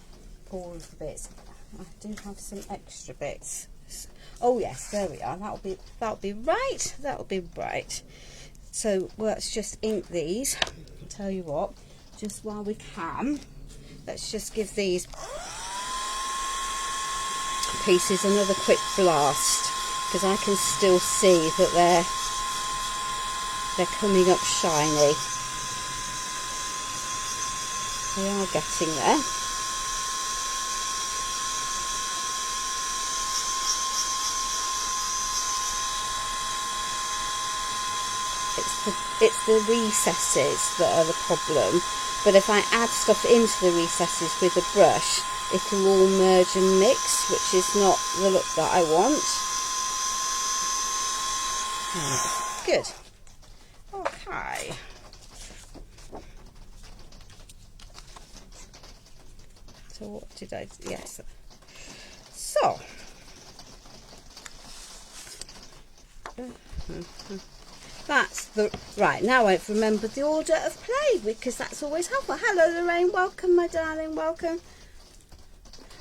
all of the bits. I do have some extra bits. Oh yes, there we are. That'll be right. That'll be right. So let's just ink these. I'll tell you what, just while we can, let's just give these pieces another quick blast, because I can still see that they're coming up shiny. They are getting there. It's the recesses that are the problem, but if I add stuff into the recesses with a brush, it'll all merge and mix, which is not the look that I want. Right, good. Okay. So what did I do? Yes. So. That's the right. Now I've remembered the order of play, because that's always helpful. Hello Lorraine, welcome my darling, welcome.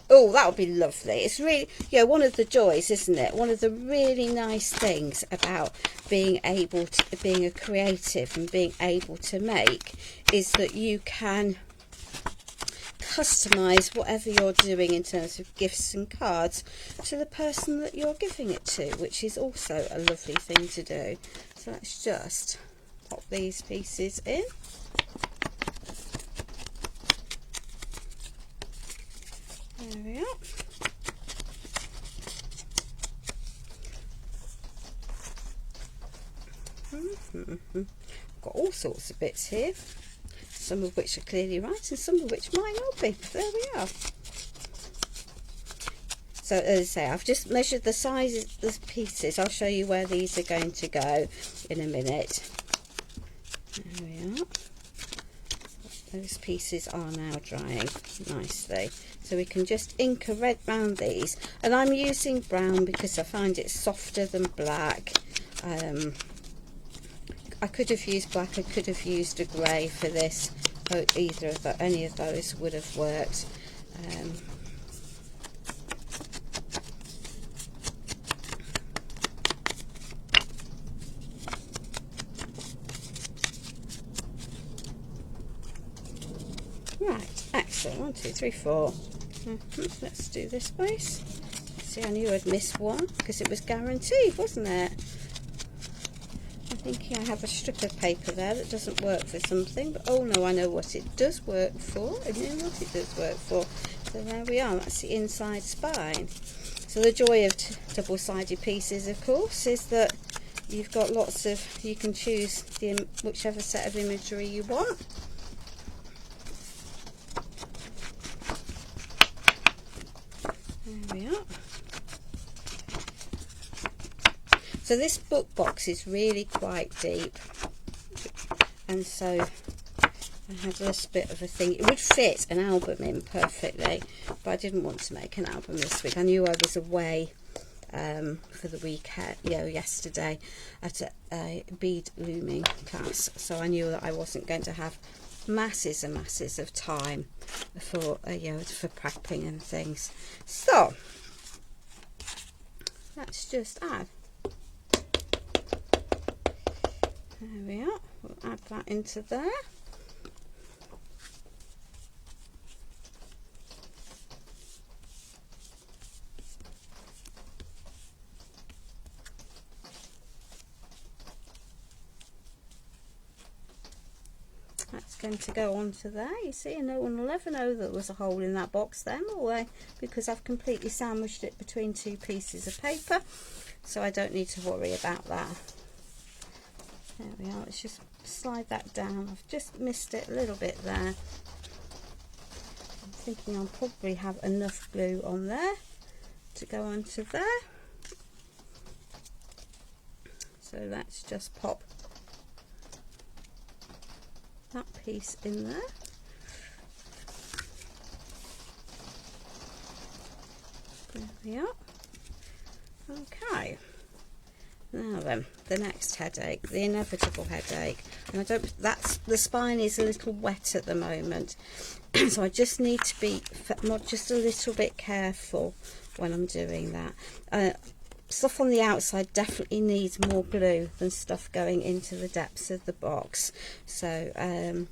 Oh, that would be lovely. It's really, yeah, one of the joys, isn't it? One of the really nice things about being able to, being a creative and being able to make, is that you can customize whatever you're doing in terms of gifts and cards to the person that you're giving it to, which is also a lovely thing to do. So let's just pop these pieces in. There we are. Got all sorts of bits here, some of which are clearly right and some of which might not be. There we are. So as I say, I've just measured the sizes of the pieces. I'll show you where these are going to go in a minute. There we are. Those pieces are now drying nicely. So we can just ink a red round these. And I'm using brown because I find it softer than black. I could have used black, I could have used a grey for this. Either of the, any of those would have worked. Right, excellent. So 1, 2, 3, 4. Let's do this base. See, I knew I'd miss one because it was guaranteed, wasn't it? I'm thinking I have a strip of paper there that doesn't work for something, but oh no, I know what it does work for. I know what it does work for. So there we are, that's the inside spine. So the joy of double-sided pieces, of course, is that you've got lots of, you can choose whichever set of imagery you want. There we are. So this book box is really quite deep, and so I had this bit of a thing. It would fit an album in perfectly, but I didn't want to make an album this week. I knew I was away for the weekend, yesterday at a bead looming class, so I knew that I wasn't going to have masses and masses of time for for prepping and things. So let's just add. There we are. We'll add that into there. That's going to go onto there. You see, and no one will ever know that there was a hole in that box then, will because I've completely sandwiched it between two pieces of paper, so I don't need to worry about that. There we are. Let's just slide that down. I've just missed it a little bit there. I'm thinking I'll probably have enough glue on there to go onto there. So let's just pop that piece in there. There we are. Okay. Now then, the next headache, the inevitable headache, and the spine is a little wet at the moment, so I just need to be just a little bit careful when I'm doing that. Stuff on the outside definitely needs more glue than stuff going into the depths of the box, so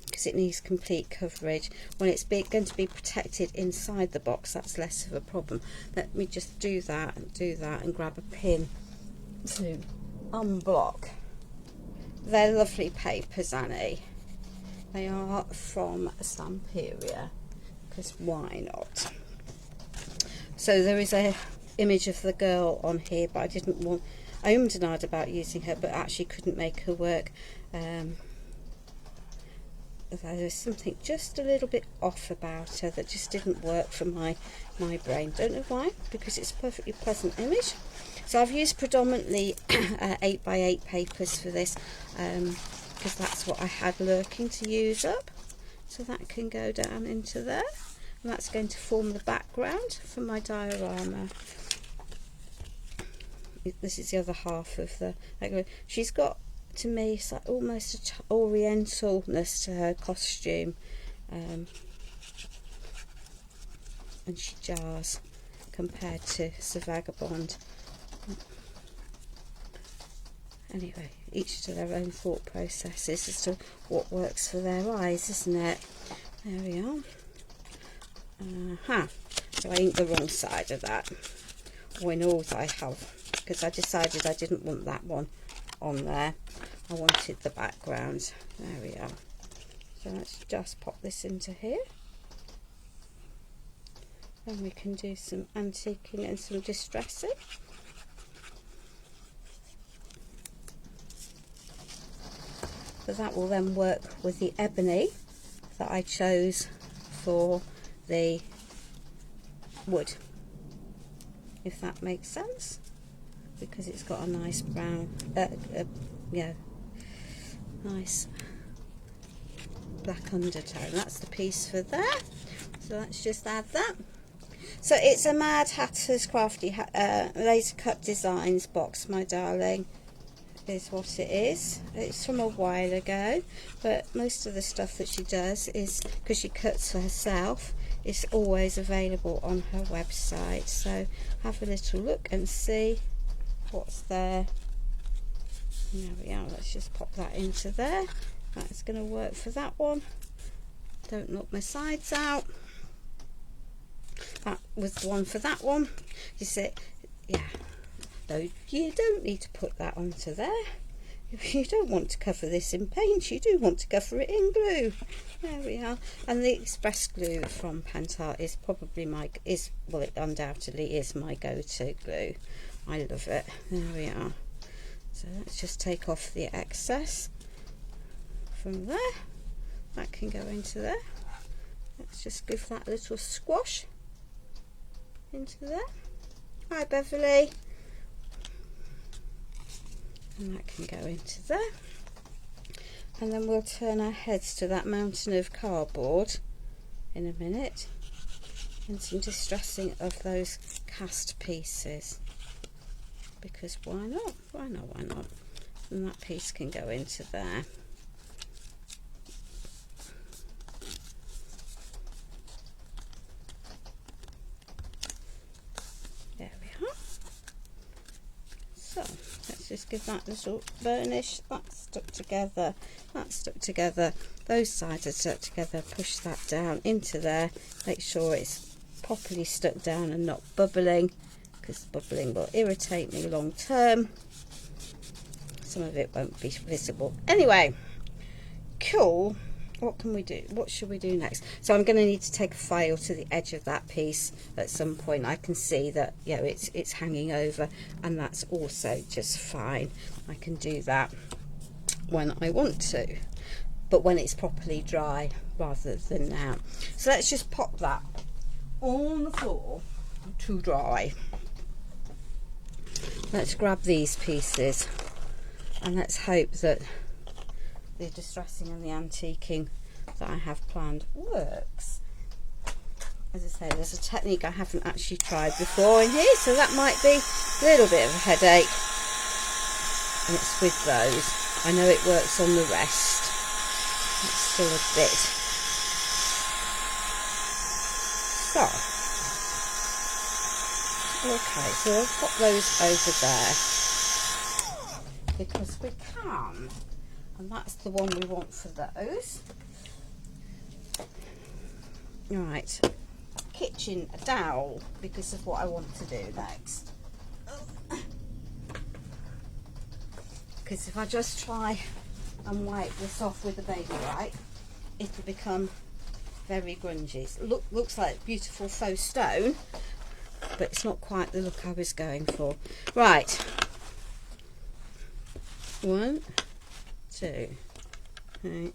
because it needs complete coverage. When it's going to be protected inside the box, that's less of a problem. Let me just do that and grab a pin to unblock. They're lovely papers, Annie. They are from Stamperia, because why not? So there is a image of the girl on here, but I ummed and ahed about using her, but actually couldn't make her work. There's something just a little bit off about her that just didn't work for my brain. Don't know why, because it's a perfectly pleasant image. So I've used predominantly 8x8 papers for this, because that's what I had lurking to use up. So that can go down into there, and that's going to form the background for my diorama. This is the other half of the. She's got, to me, it's like almost an orientalness to her costume, and she jars compared to the Vagabond. Anyway, each to their own thought processes as to what works for their eyes, isn't it? There we are. So I inked the wrong side of that, or in all I have, because I decided I didn't want that one on there. I wanted the background. There we are. So let's just pop this into here. Then we can do some antiquing and some distressing. So that will then work with the ebony that I chose for the wood, if that makes sense, because it's got a nice brown, nice black undertone. That's the piece for there. So let's just add that. So it's a Madhatters Laser Cut Designs box, my darling, is what it is. It's from a while ago, but most of the stuff that she does is, because she cuts herself, is always available on her website. So have a little look and see what's there. There we are. Let's just pop that into there. That's going to work for that one. Don't knock my sides out. that was the one for that one. You see, yeah, though you don't need to put that onto there. If you don't want to cover this in paint, you do want to cover it in glue. There we are. And the express glue from Pentart is probably well, it undoubtedly is my go-to glue. I love it. There we are. So let's just take off the excess from there. That can go into there. Let's just give that a little squash into there. Hi Beverly. And that can go into there. And then we'll turn our heads to that mountain of cardboard in a minute, and some distressing of those cast pieces, because why not? Why not? Why not? And that piece can go into there. There we are. So let's just give that a little burnish. That's stuck together. That's stuck together. Those sides are stuck together. Push that down into there. Make sure it's properly stuck down and not bubbling, because bubbling will irritate me long term. Some of it won't be visible. Anyway, cool. What can we do? What should we do next? So I'm going to need to take a file to the edge of that piece at some point. I can see that, you know, it's hanging over, and that's also just fine. I can do that when I want to, but when it's properly dry rather than now. So let's just pop that on the floor to dry. Let's grab these pieces, and let's hope that the distressing and the antiquing that I have planned works. As I say, there's a technique I haven't actually tried before in here, so that might be a little bit of a headache. And it's with those. I know it works on the rest. It's still a bit. So, okay, so I'll pop those over there because we can. And that's the one we want for those. Right, kitchen dowel, because of what I want to do next. Because if I just try and wipe this off with a baby wipe, it'll become very grungy. Looks like beautiful faux stone, but it's not quite the look I was going for. Right. 1, 2, 3.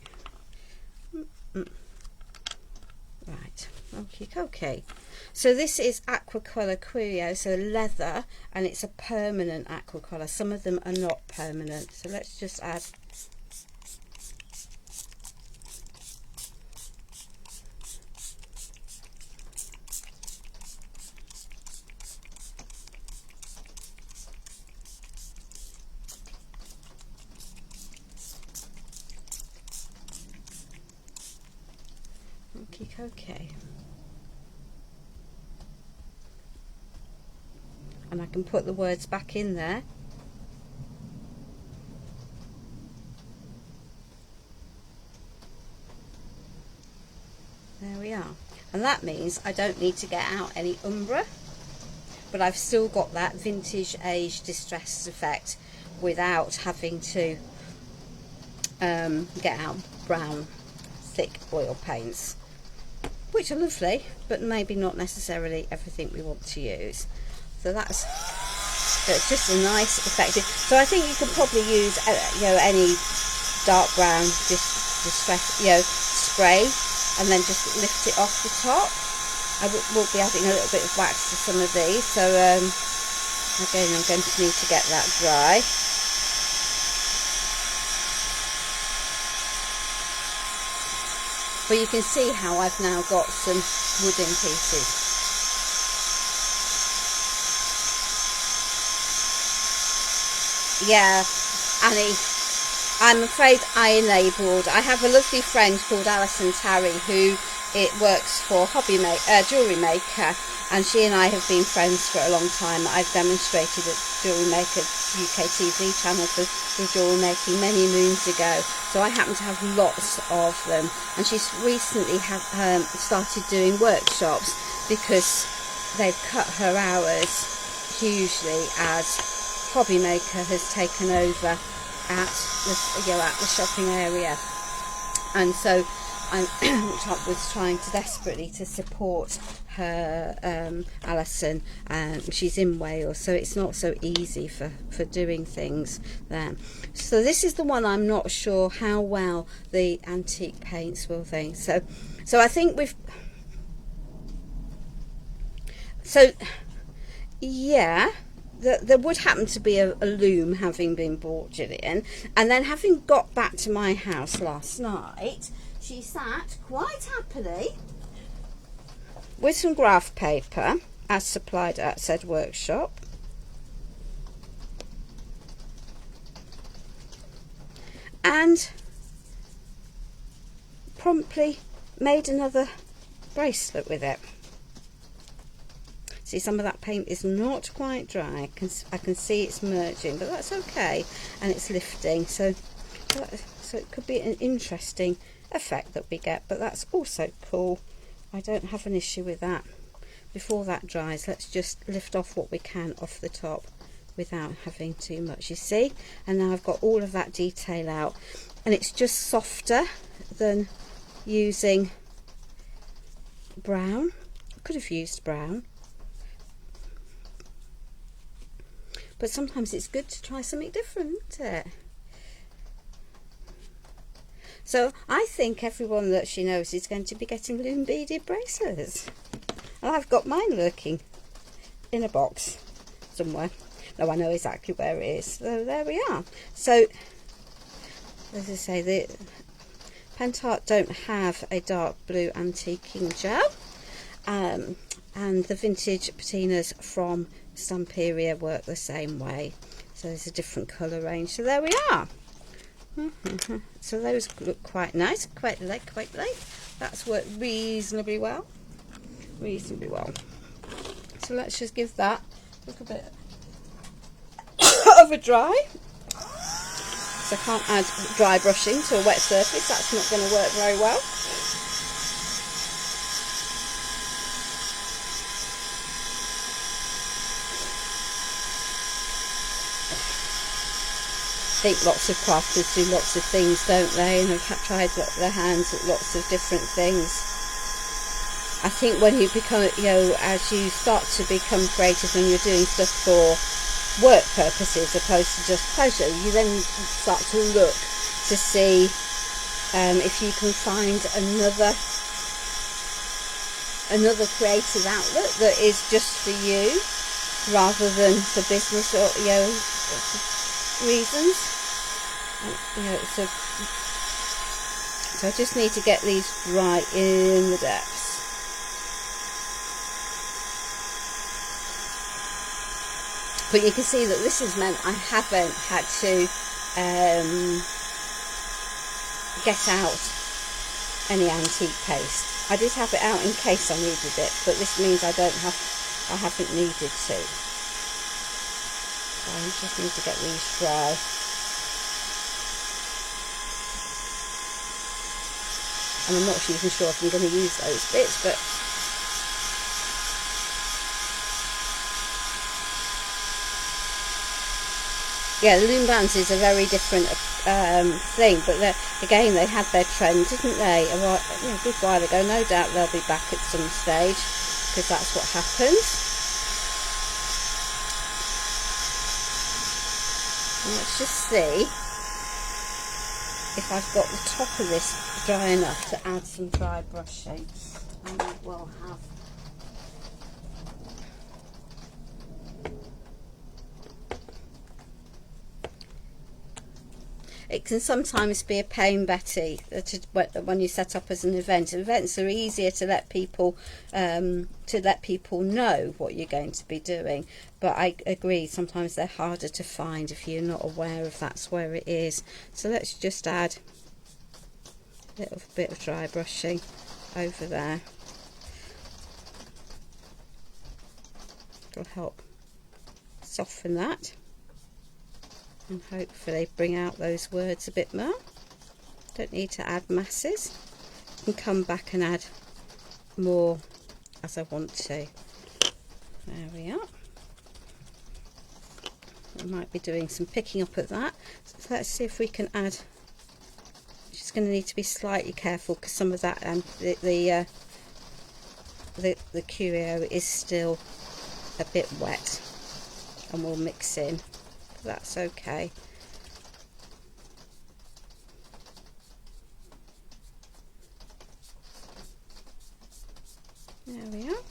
Right, okay. So this is Aquacolor Curio, so leather, and it's a permanent aquacolor. Some of them are not permanent, so let's just add okay. And I can put the words back in there. There we are. And that means I don't need to get out any umbre, but I've still got that vintage age distressed effect without having to get out brown thick oil paints, which are lovely, but maybe not necessarily everything we want to use. So it's just a nice effective. So I think you could probably use you know, any dark brown distress, you know, spray, and then just lift it off the top. I will be adding a little bit of wax to some of these, so again I'm going to need to get that dry. But you can see how I've now got some wooden pieces. Yeah, Annie, I'm afraid I have a lovely friend called Alison Tarry who works for Jewellery Maker, and she and I have been friends for a long time. I've demonstrated at Jewellery Maker UK TV channel for jewellery making many moons ago, so I happen to have lots of them, and she's recently started doing workshops because they've cut her hours hugely as Hobbymaker has taken over at the shopping area, and so I was trying to desperately to support her, Alison, and she's in Wales, so it's not so easy for doing things there. So this is the one I'm not sure how well the antique paints will think. So I think yeah, there would happen to be a loom having been bought, Gillian, and then having got back to my house last night, she sat quite happily with some graph paper as supplied at said workshop, and promptly made another bracelet with it. See, some of that paint is not quite dry. I can see it's merging, but that's okay, and it's lifting, so it could be an interesting effect that we get, but that's also cool. I don't have an issue with that. Before that dries, let's just lift off what we can off the top without having too much, you see. And now I've got all of that detail out, and it's just softer than using brown. I could have used brown, but sometimes it's good to try something different, isn't it? So I think everyone that she knows is going to be getting loom beaded bracelets. And I've got mine lurking in a box somewhere. No, I know exactly where it is. So there we are. So, as I say, the Pentart don't have a dark blue antiquing gel. And the vintage patinas from Stamperia work the same way. So there's a different colour range. So there we are. So those look quite nice, quite light. That's worked reasonably well. So let's just give that a little bit of a dry. So I can't add dry brushing to a wet surface, that's not going to work very well. I think lots of crafters do lots of things, don't they? And have tried their hands at lots of different things. I think when you become, as you start to become creative and you're doing stuff for work purposes opposed to just pleasure, you then start to look to see if you can find another creative outlet that is just for you rather than for business or reasons. So I just need to get these dry in the depths. But you can see that this has meant I haven't had to get out any antique paste. I did have it out in case I needed it, but this means I haven't needed to. So I just need to get these dry. And I'm not even sure if I'm going to use those bits, but yeah, the loom bands is a very different thing, but again they had their trend, didn't they, a good while ago. No doubt they'll be back at some stage, because that's what happens. And let's just see if I've got the top of this dry enough to add some dry brushing. And we'll have it can sometimes be a pain, Betty, when you set up as an event. Events are easier to let people know what you're going to be doing, but I agree sometimes they're harder to find if you're not aware of that's where it is. So let's just add a little bit of dry brushing over there. It'll help soften that and hopefully bring out those words a bit more. Don't need to add masses. I can come back and add more as I want to. There we are. We might be doing some picking up at that. So let's see if we can add. Just going to need to be slightly careful because some of that and the curio is still a bit wet, and we'll mix in. That's okay. There we are.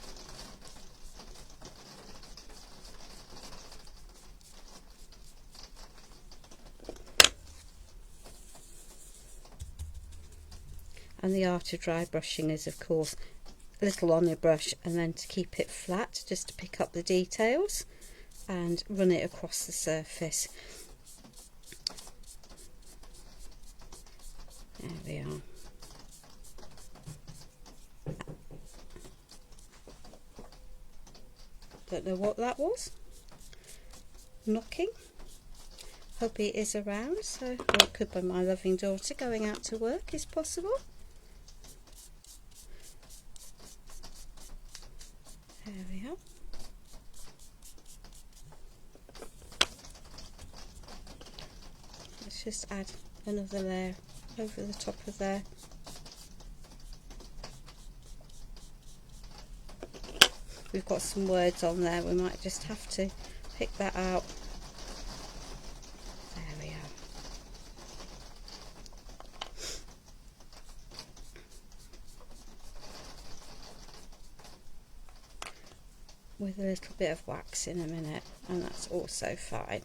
And the art of dry brushing is, of course, a little on your brush and then to keep it flat, just to pick up the details and run it across the surface. There we are. Don't know what that was. Knocking. Hubby is around, so or it could be my loving daughter going out to work, is possible. There we are. Let's just add another layer over the top of there. We've got some words on there, we might just have to pick that out. There we are. With a little bit of wax in a minute, and that's also fine.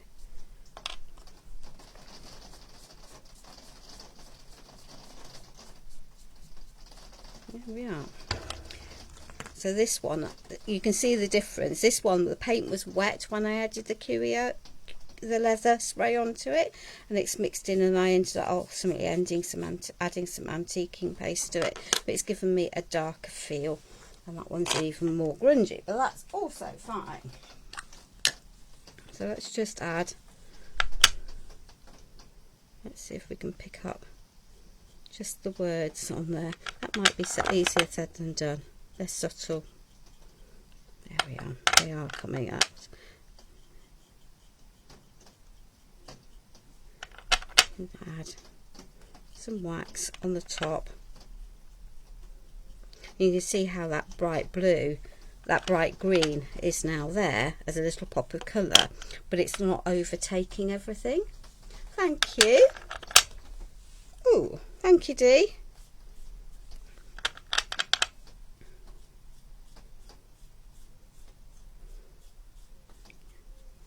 There we are. So this one, you can see the difference. This one, the paint was wet when I added the curio, the leather spray onto it, and it's mixed in, and I ended up ultimately adding some antiquing paste to it. But it's given me a darker feel, and that one's even more grungy, but that's also fine. So let's just add. Let's see if we can pick up just the words on there. That might be easier said than done. They're subtle. There we are. They are coming out. And add some wax on the top. You can see how that bright blue, that bright green is now there as a little pop of colour, but it's not overtaking everything. Thank you. Oh, thank you, Dee.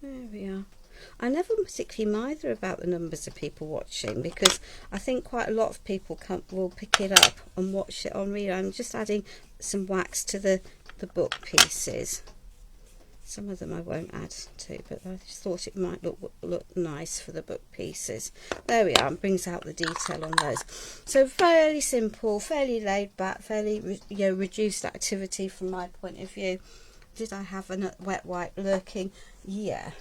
There we are. I never particularly mind about the numbers of people watching, because I think quite a lot of people will pick it up and watch it on read. I'm just adding some wax to the book pieces. Some of them I won't add to, but I just thought it might look nice for the book pieces. There we are, and brings out the detail on those. So fairly simple, fairly laid back, fairly reduced activity from my point of view. Did I have a wet wipe lurking? Yeah.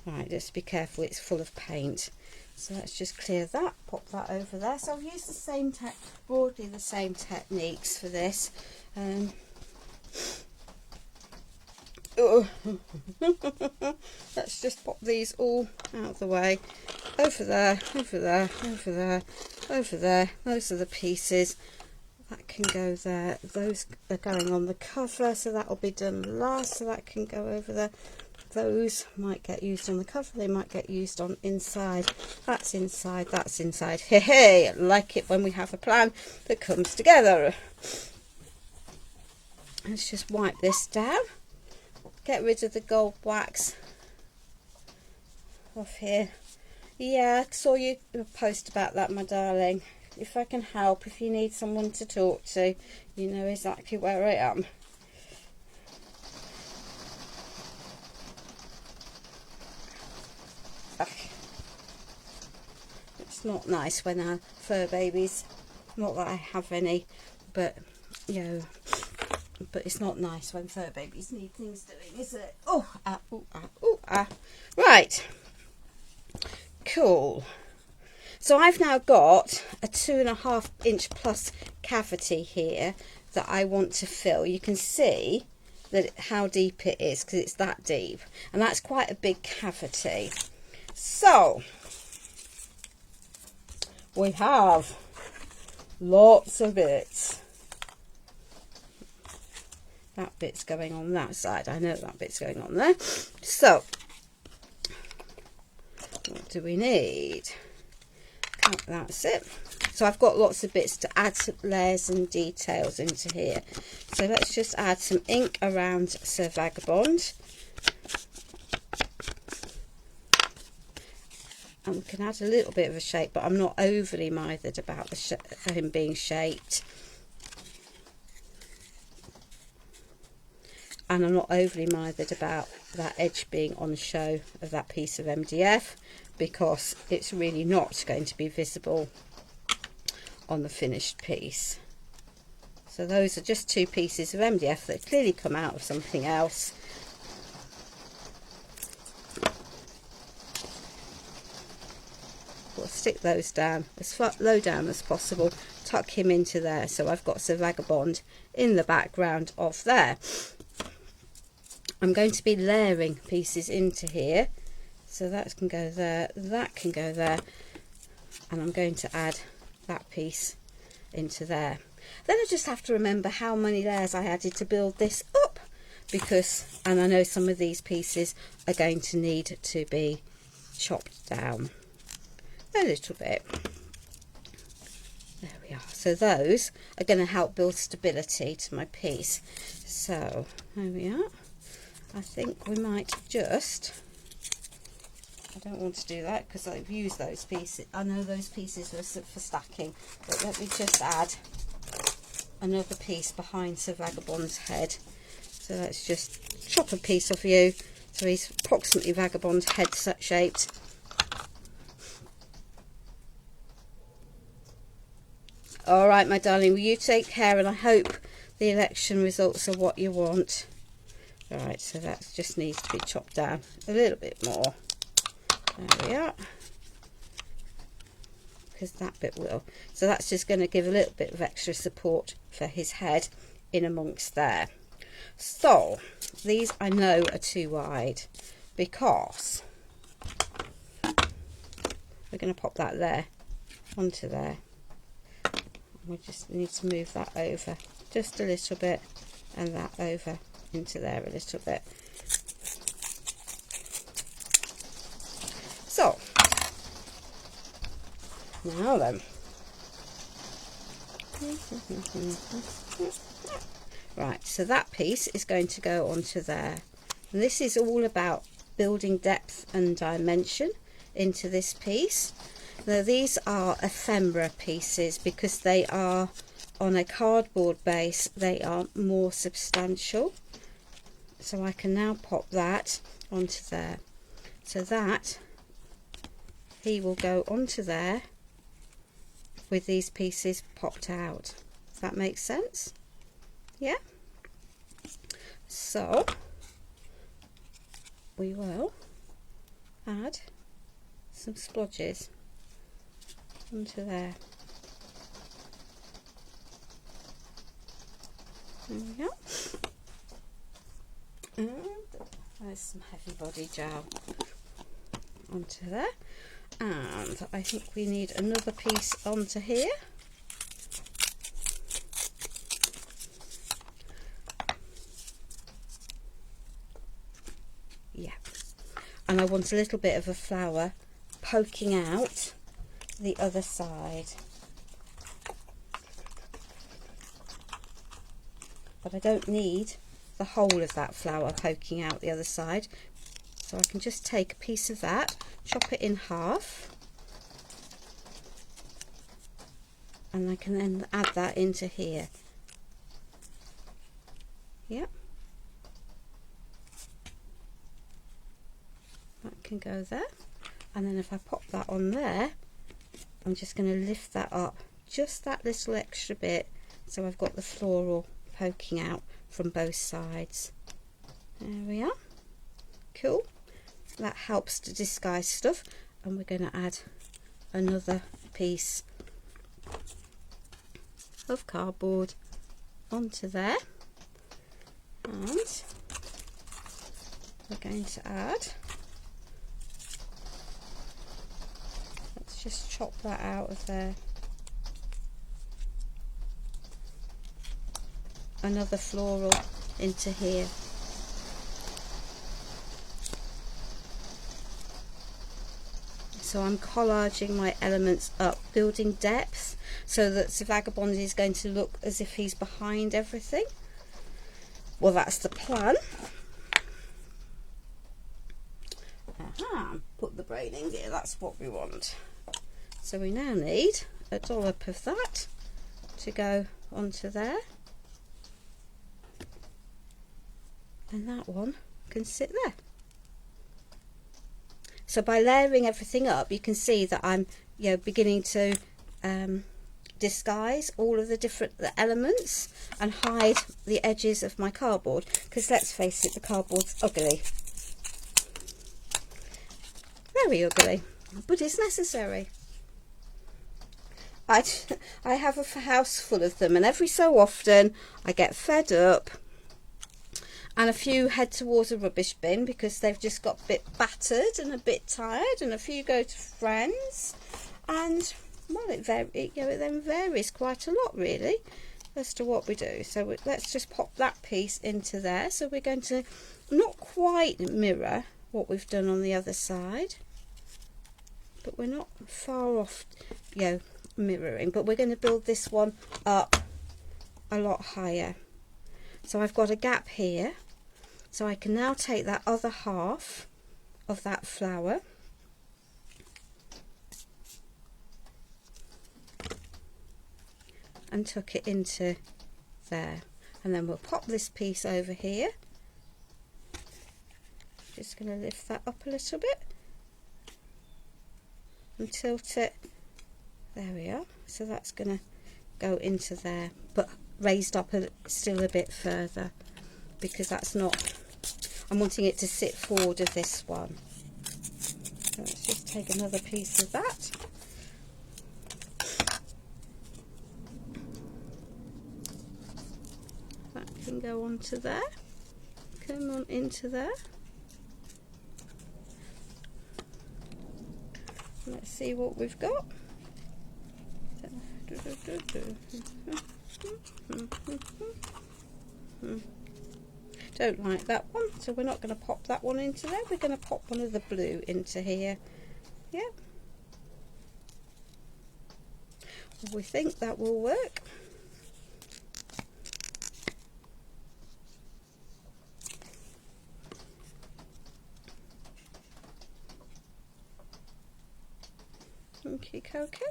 Right, just be careful, it's full of paint. So let's just clear that, pop that over there. So I've used the same broadly the same techniques for this. Let's just pop these all out of the way. Over there, over there, over there, over there. Those are the pieces. That can go there. Those are going on the cover, so that will be done last, so that can go over there. Those might get used on the cover, they might get used on inside. That's inside, that's inside. Hey, hey, I like it when we have a plan that comes together. Let's just wipe this down. Get rid of the gold wax off here. Yeah, I saw you post about that, my darling. If I can help, if you need someone to talk to, you know exactly where I am. It's not nice when our fur babies, not that I have any, but but it's not nice when fur babies need things doing, is it? Oh, ah, ooh, ah, ooh, ah. Right, cool. So I've now got a 2.5 inch plus cavity here that I want to fill. You can see how deep it is, because it's that deep, and that's quite a big cavity. So we have lots of bits. That bit's going on that side. I know that bit's going on there. So what do we need? That's it. So I've got lots of bits to add some layers and details into here. So let's just add some ink around Sir Vagabond. And we can add a little bit of a shape, but I'm not overly mithered about him being shaped. And I'm not overly mithered about that edge being on show of that piece of MDF, because it's really not going to be visible on the finished piece. So those are just two pieces of MDF that clearly come out of something else. We'll stick those down as low down as possible, tuck him into there, so I've got Sir Vagabond in the background of there. I'm going to be layering pieces into here, so that can go there, that can go there, and I'm going to add that piece into there. Then I just have to remember how many layers I added to build this up, because, and I know some of these pieces are going to need to be chopped down a little bit. There we are. So those are going to help build stability to my piece. So there we are. I think we might just, I don't want to do that because I've used those pieces. I know those pieces are for stacking, but let me just add another piece behind Sir Vagabond's head. So let's just chop a piece off you, so he's approximately Vagabond's head shaped. All right, my darling, will you take care, and I hope the election results are what you want. All right, so that just needs to be chopped down a little bit more. There we are, because that bit will. So that's just going to give a little bit of extra support for his head in amongst there. So these I know are too wide, because we're going to pop that there onto there. We just need to move that over just a little bit, and that over into there a little bit. So now then, right, so that piece is going to go onto there, and this is all about building depth and dimension into this piece. Now these are ephemera pieces, because they are on a cardboard base, they are more substantial. So I can now pop that onto there, so that he will go onto there with these pieces popped out. Does that make sense? Yeah? So we will add some splodges onto there. There we go. And there's some heavy body gel onto there. And I think we need another piece onto here. Yeah. And I want a little bit of a flower poking out the other side. But I don't need the whole of that flower poking out the other side, so I can just take a piece of that, chop it in half, and I can then add that into here. Yep, that can go there, and then if I pop that on there, I'm just going to lift that up just that little extra bit, so I've got the floral poking out from both sides. There we are. Cool. That helps to disguise stuff, and we're going to add another piece of cardboard onto there. And we're going to add, let's just chop that out of there, another floral into here. So I'm collaging my elements up, building depth, so that the vagabond is going to look as if he's behind everything. Well, that's the plan. Aha, put the brain in there, that's what we want. So we now need a dollop of that to go onto there. And that one can sit there. So by layering everything up, you can see that I'm, beginning to disguise all of the different elements and hide the edges of my cardboard, because let's face it, the cardboard's ugly, very ugly, but it's necessary. I have a house full of them, and every so often I get fed up and a few head towards a rubbish bin because they've just got a bit battered and a bit tired, and a few go to friends, and well, it then varies quite a lot really as to what we do. So let's just pop that piece into there. So we're going to not quite mirror what we've done on the other side, but we're not far off mirroring, but we're going to build this one up a lot higher. So I've got a gap here, so I can now take that other half of that flower and tuck it into there, and then we'll pop this piece over here. Just going to lift that up a little bit and tilt it. There we are. So that's going to go into there, but raised up still a bit further, because that's not, I'm wanting it to sit forward of this one. So let's just take another piece of that. That can go onto there, come on into there. Let's see what we've got. Don't like that one, so we're not going to pop that one into there. We're going to pop one of the blue into here. Yeah, we think that will work. Okay, Coco.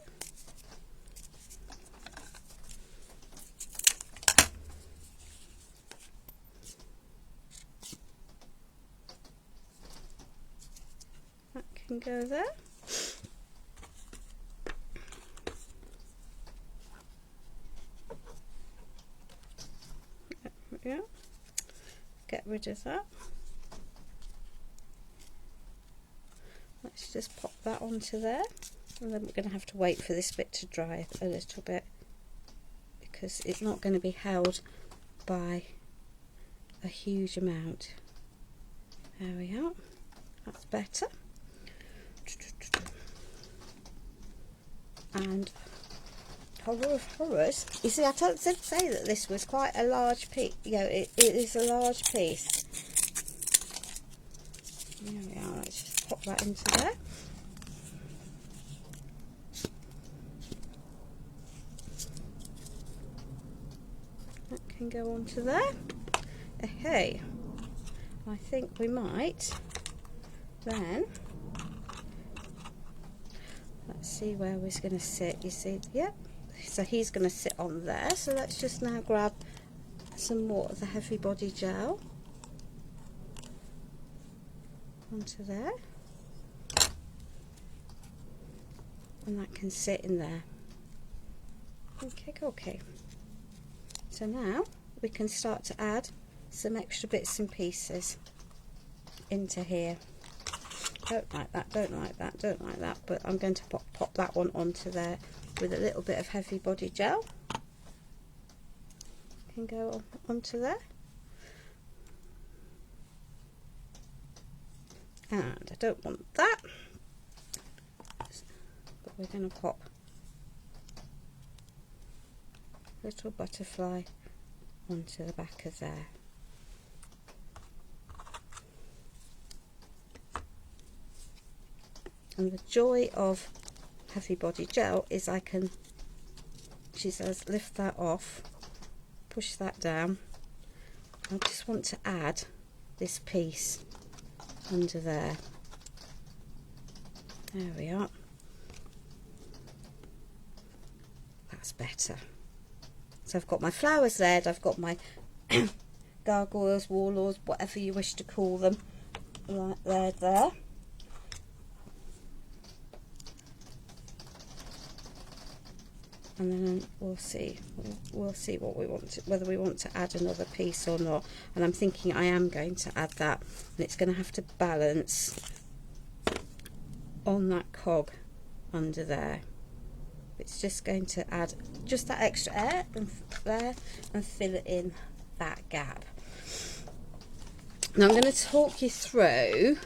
That can go there. There we go. Get rid of that. Let's just pop that onto there. And then we're going to have to wait for this bit to dry a little bit, because it's not going to be held by a huge amount. There we are, that's better. And horror of horrors, you see, I did say that this was quite a large piece. It is a large piece. There we are, let's just pop that into there. That can go onto there. Okay, I think we might then, let's see where we're going to sit. You see, yep, so he's going to sit on there. So let's just now grab some more of the heavy body gel onto there, and that can sit in there. Okay. So now we can start to add some extra bits and pieces into here. Don't like that, don't like that, don't like that, but I'm going to pop that one onto there with a little bit of heavy body gel. Can go onto there. And I don't want that, but we're going to pop a little butterfly onto the back of there. And the joy of heavy body gel is I can, she says, lift that off, push that down. I just want to add this piece under there. There we are. That's better. So I've got my flowers there, I've got my gargoyles, warlords, whatever you wish to call them, right there. And then we'll see what we want to, whether we want to add another piece or not. And I'm thinking I am going to add that, and it's going to have to balance on that cog under there. It's just going to add just that extra air and there and fill it in that gap. Now I'm going to talk you through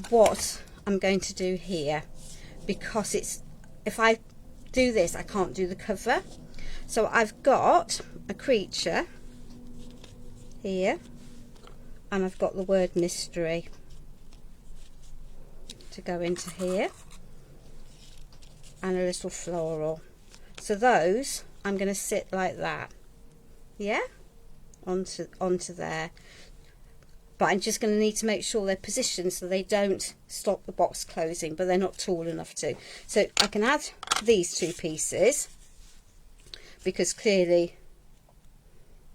what I'm going to do here, because it's, if I do this I can't do the cover. So I've got a creature here and I've got the word mystery to go into here and a little floral. So those I'm going to sit like that, yeah, onto there. But I'm just going to need to make sure they're positioned so they don't stop the box closing, but they're not tall enough to. So I can add these two pieces because clearly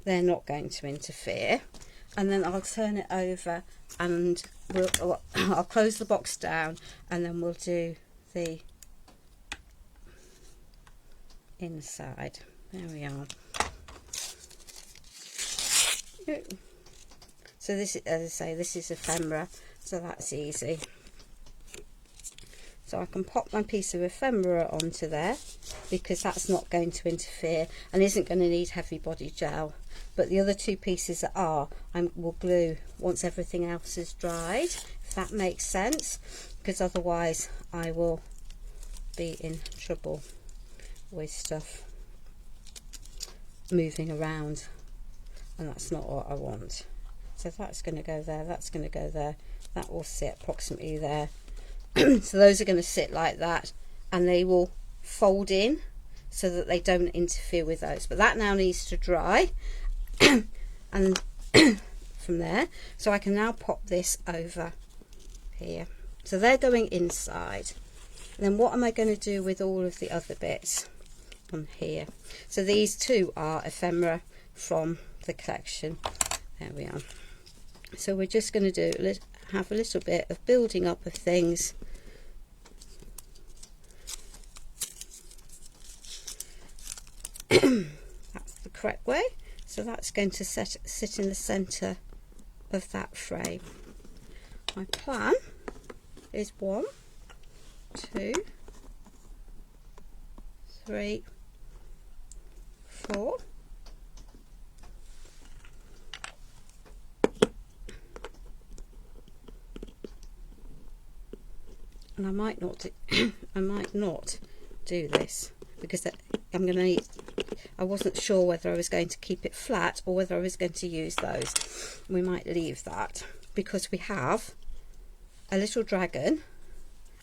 they're not going to interfere. And then I'll turn it over and I'll close the box down, and then we'll do the inside. There we are. So this, as I say, this is ephemera, so that's easy. So I can pop my piece of ephemera onto there because that's not going to interfere and isn't going to need heavy body gel. But the other two pieces that are, I will glue once everything else is dried, if that makes sense, because otherwise I will be in trouble with stuff moving around, and that's not what I want. So that's going to go there, that's going to go there, that will sit approximately there. So those are going to sit like that, and they will fold in so that they don't interfere with those. But that now needs to dry and from there, so I can now pop this over here. So they're going inside. And then what am I going to do with all of the other bits on here? So these two are ephemera from the collection. There we are. So we're just going to have a little bit of building up of things. That's the correct way. So that's going to sit in the centre of that frame. My plan is 1, 2, 3, 4. And I might not do this because I'm going to need, I wasn't sure whether I was going to keep it flat or whether I was going to use those. We might leave that because we have a little dragon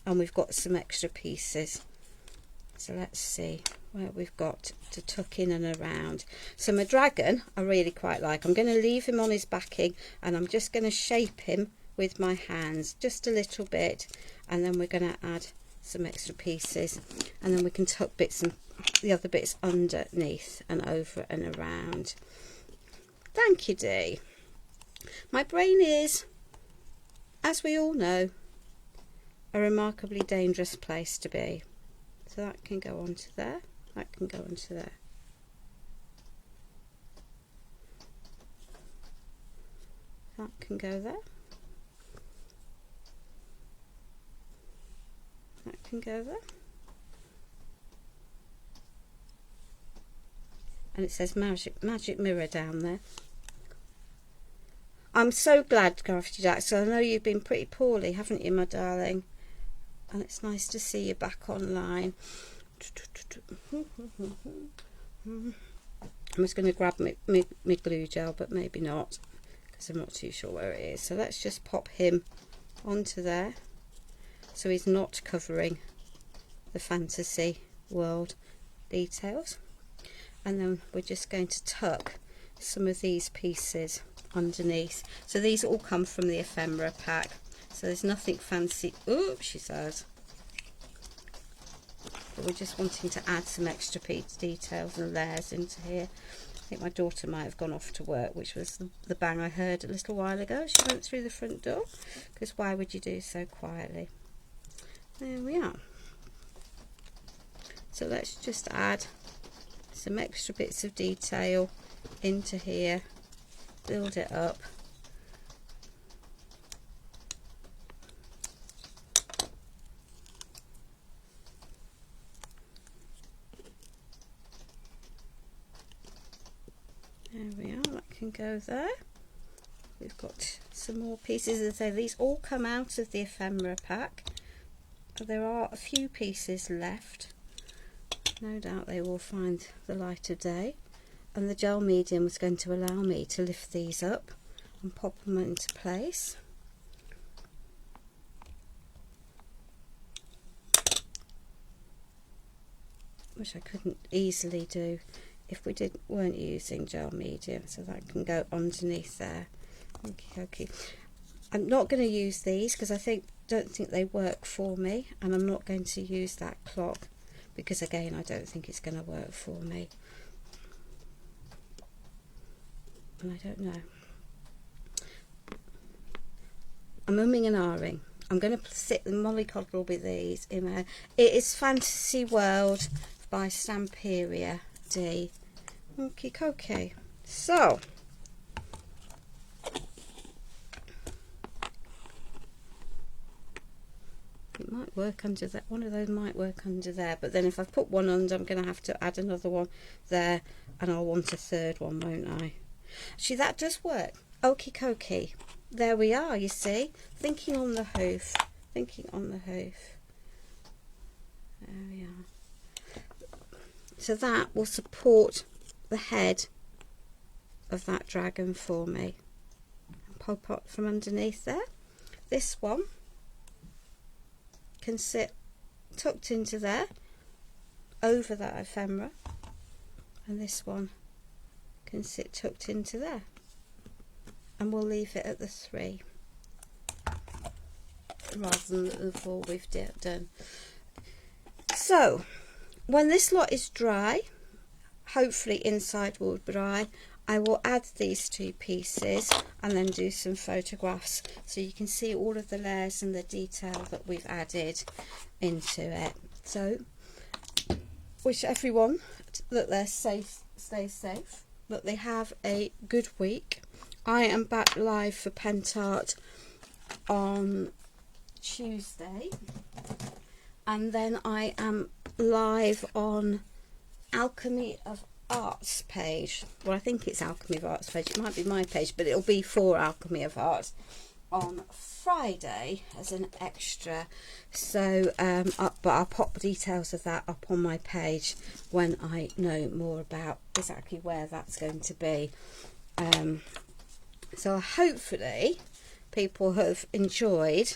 and we've got some extra pieces. So let's see where we've got to tuck in and around. So my dragon I really quite like. I'm going to leave him on his backing and I'm just going to shape him with my hands just a little bit, and then we're going to add some extra pieces, and then we can tuck bits and the other bits underneath and over and around. Thank you, Dee. My brain is, as we all know, a remarkably dangerous place to be. So that can go onto there, that can go onto there. That can go there. That can go there. And it says magic mirror down there. I'm so glad, Crafty Jack. So I know you've been pretty poorly, haven't you, my darling? And it's nice to see you back online. I'm just going to grab my glue gel, but maybe not, because I'm not too sure where it is. So let's just pop him onto there, so he's not covering the fantasy world details. And then we're just going to tuck some of these pieces underneath. So these all come from the ephemera pack, so there's nothing fancy. Oops, she says. But we're just wanting to add some extra piece details and layers into here. I think my daughter might have gone off to work, which was the bang I heard a little while ago. She went through the front door, because why would you do so quietly? There we are. So let's just add some extra bits of detail into here, build it up. There we are, that can go there. We've got some more pieces. As I say, these all come out of the ephemera pack. There are a few pieces left. No doubt they will find the light of day. And the gel medium was going to allow me to lift these up and pop them into place. Which I couldn't easily do if we weren't using gel medium, so that can go underneath there. Okay. I'm not going to use these because I don't think they work for me, and I'm not going to use that clock because again I don't think it's going to work for me, and I don't know. I'm umming and ahhing. I'm going to sit the mollycoddle with these in there. It is Fantasy World by Stamperia D. Okay. So it might work under that. One of those might work under there, but then if I put one under, I'm going to have to add another one there, and I'll want a third one, won't I? Actually, that does work. Okie dokie. There we are, you see. Thinking on the hoof. Thinking on the hoof. There we are. So that will support the head of that dragon for me. Pop up from underneath there. This one can sit tucked into there over that ephemera, and this one can sit tucked into there, and we'll leave it at the 3 rather than the 4 we've done. So when this lot is dry, hopefully inside will dry, I will add these 2 pieces and then do some photographs so you can see all of the layers and the detail that we've added into it. So wish everyone that they're safe, stay safe, that they have a good week. I am back live for Pentart on Tuesday, and then I am live on Alchemy of Arts page. Well, I think it's Alchemy of Arts page. It might be my page, but it'll be for Alchemy of Arts on Friday as an extra. So but I'll pop details of that up on my page when I know more about exactly where that's going to be. So hopefully people have enjoyed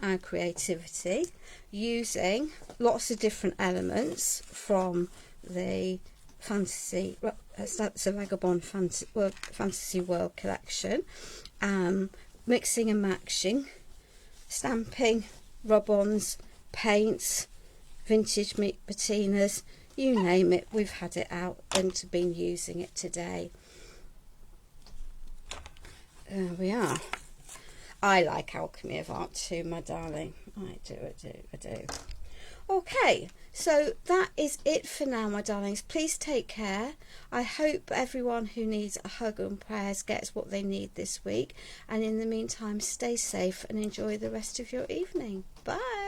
our creativity using lots of different elements from the Fantasy Vagabond Fantasy World collection, mixing and matching, stamping, rub-ons, paints, vintage meat patinas, you name it, we've had it out and been using it today. There we are. I like Alchemy of Art too, my darling. I do. Okay, so that is it for now, my darlings. Please take care. I hope everyone who needs a hug and prayers gets what they need this week. And in the meantime, stay safe and enjoy the rest of your evening. Bye.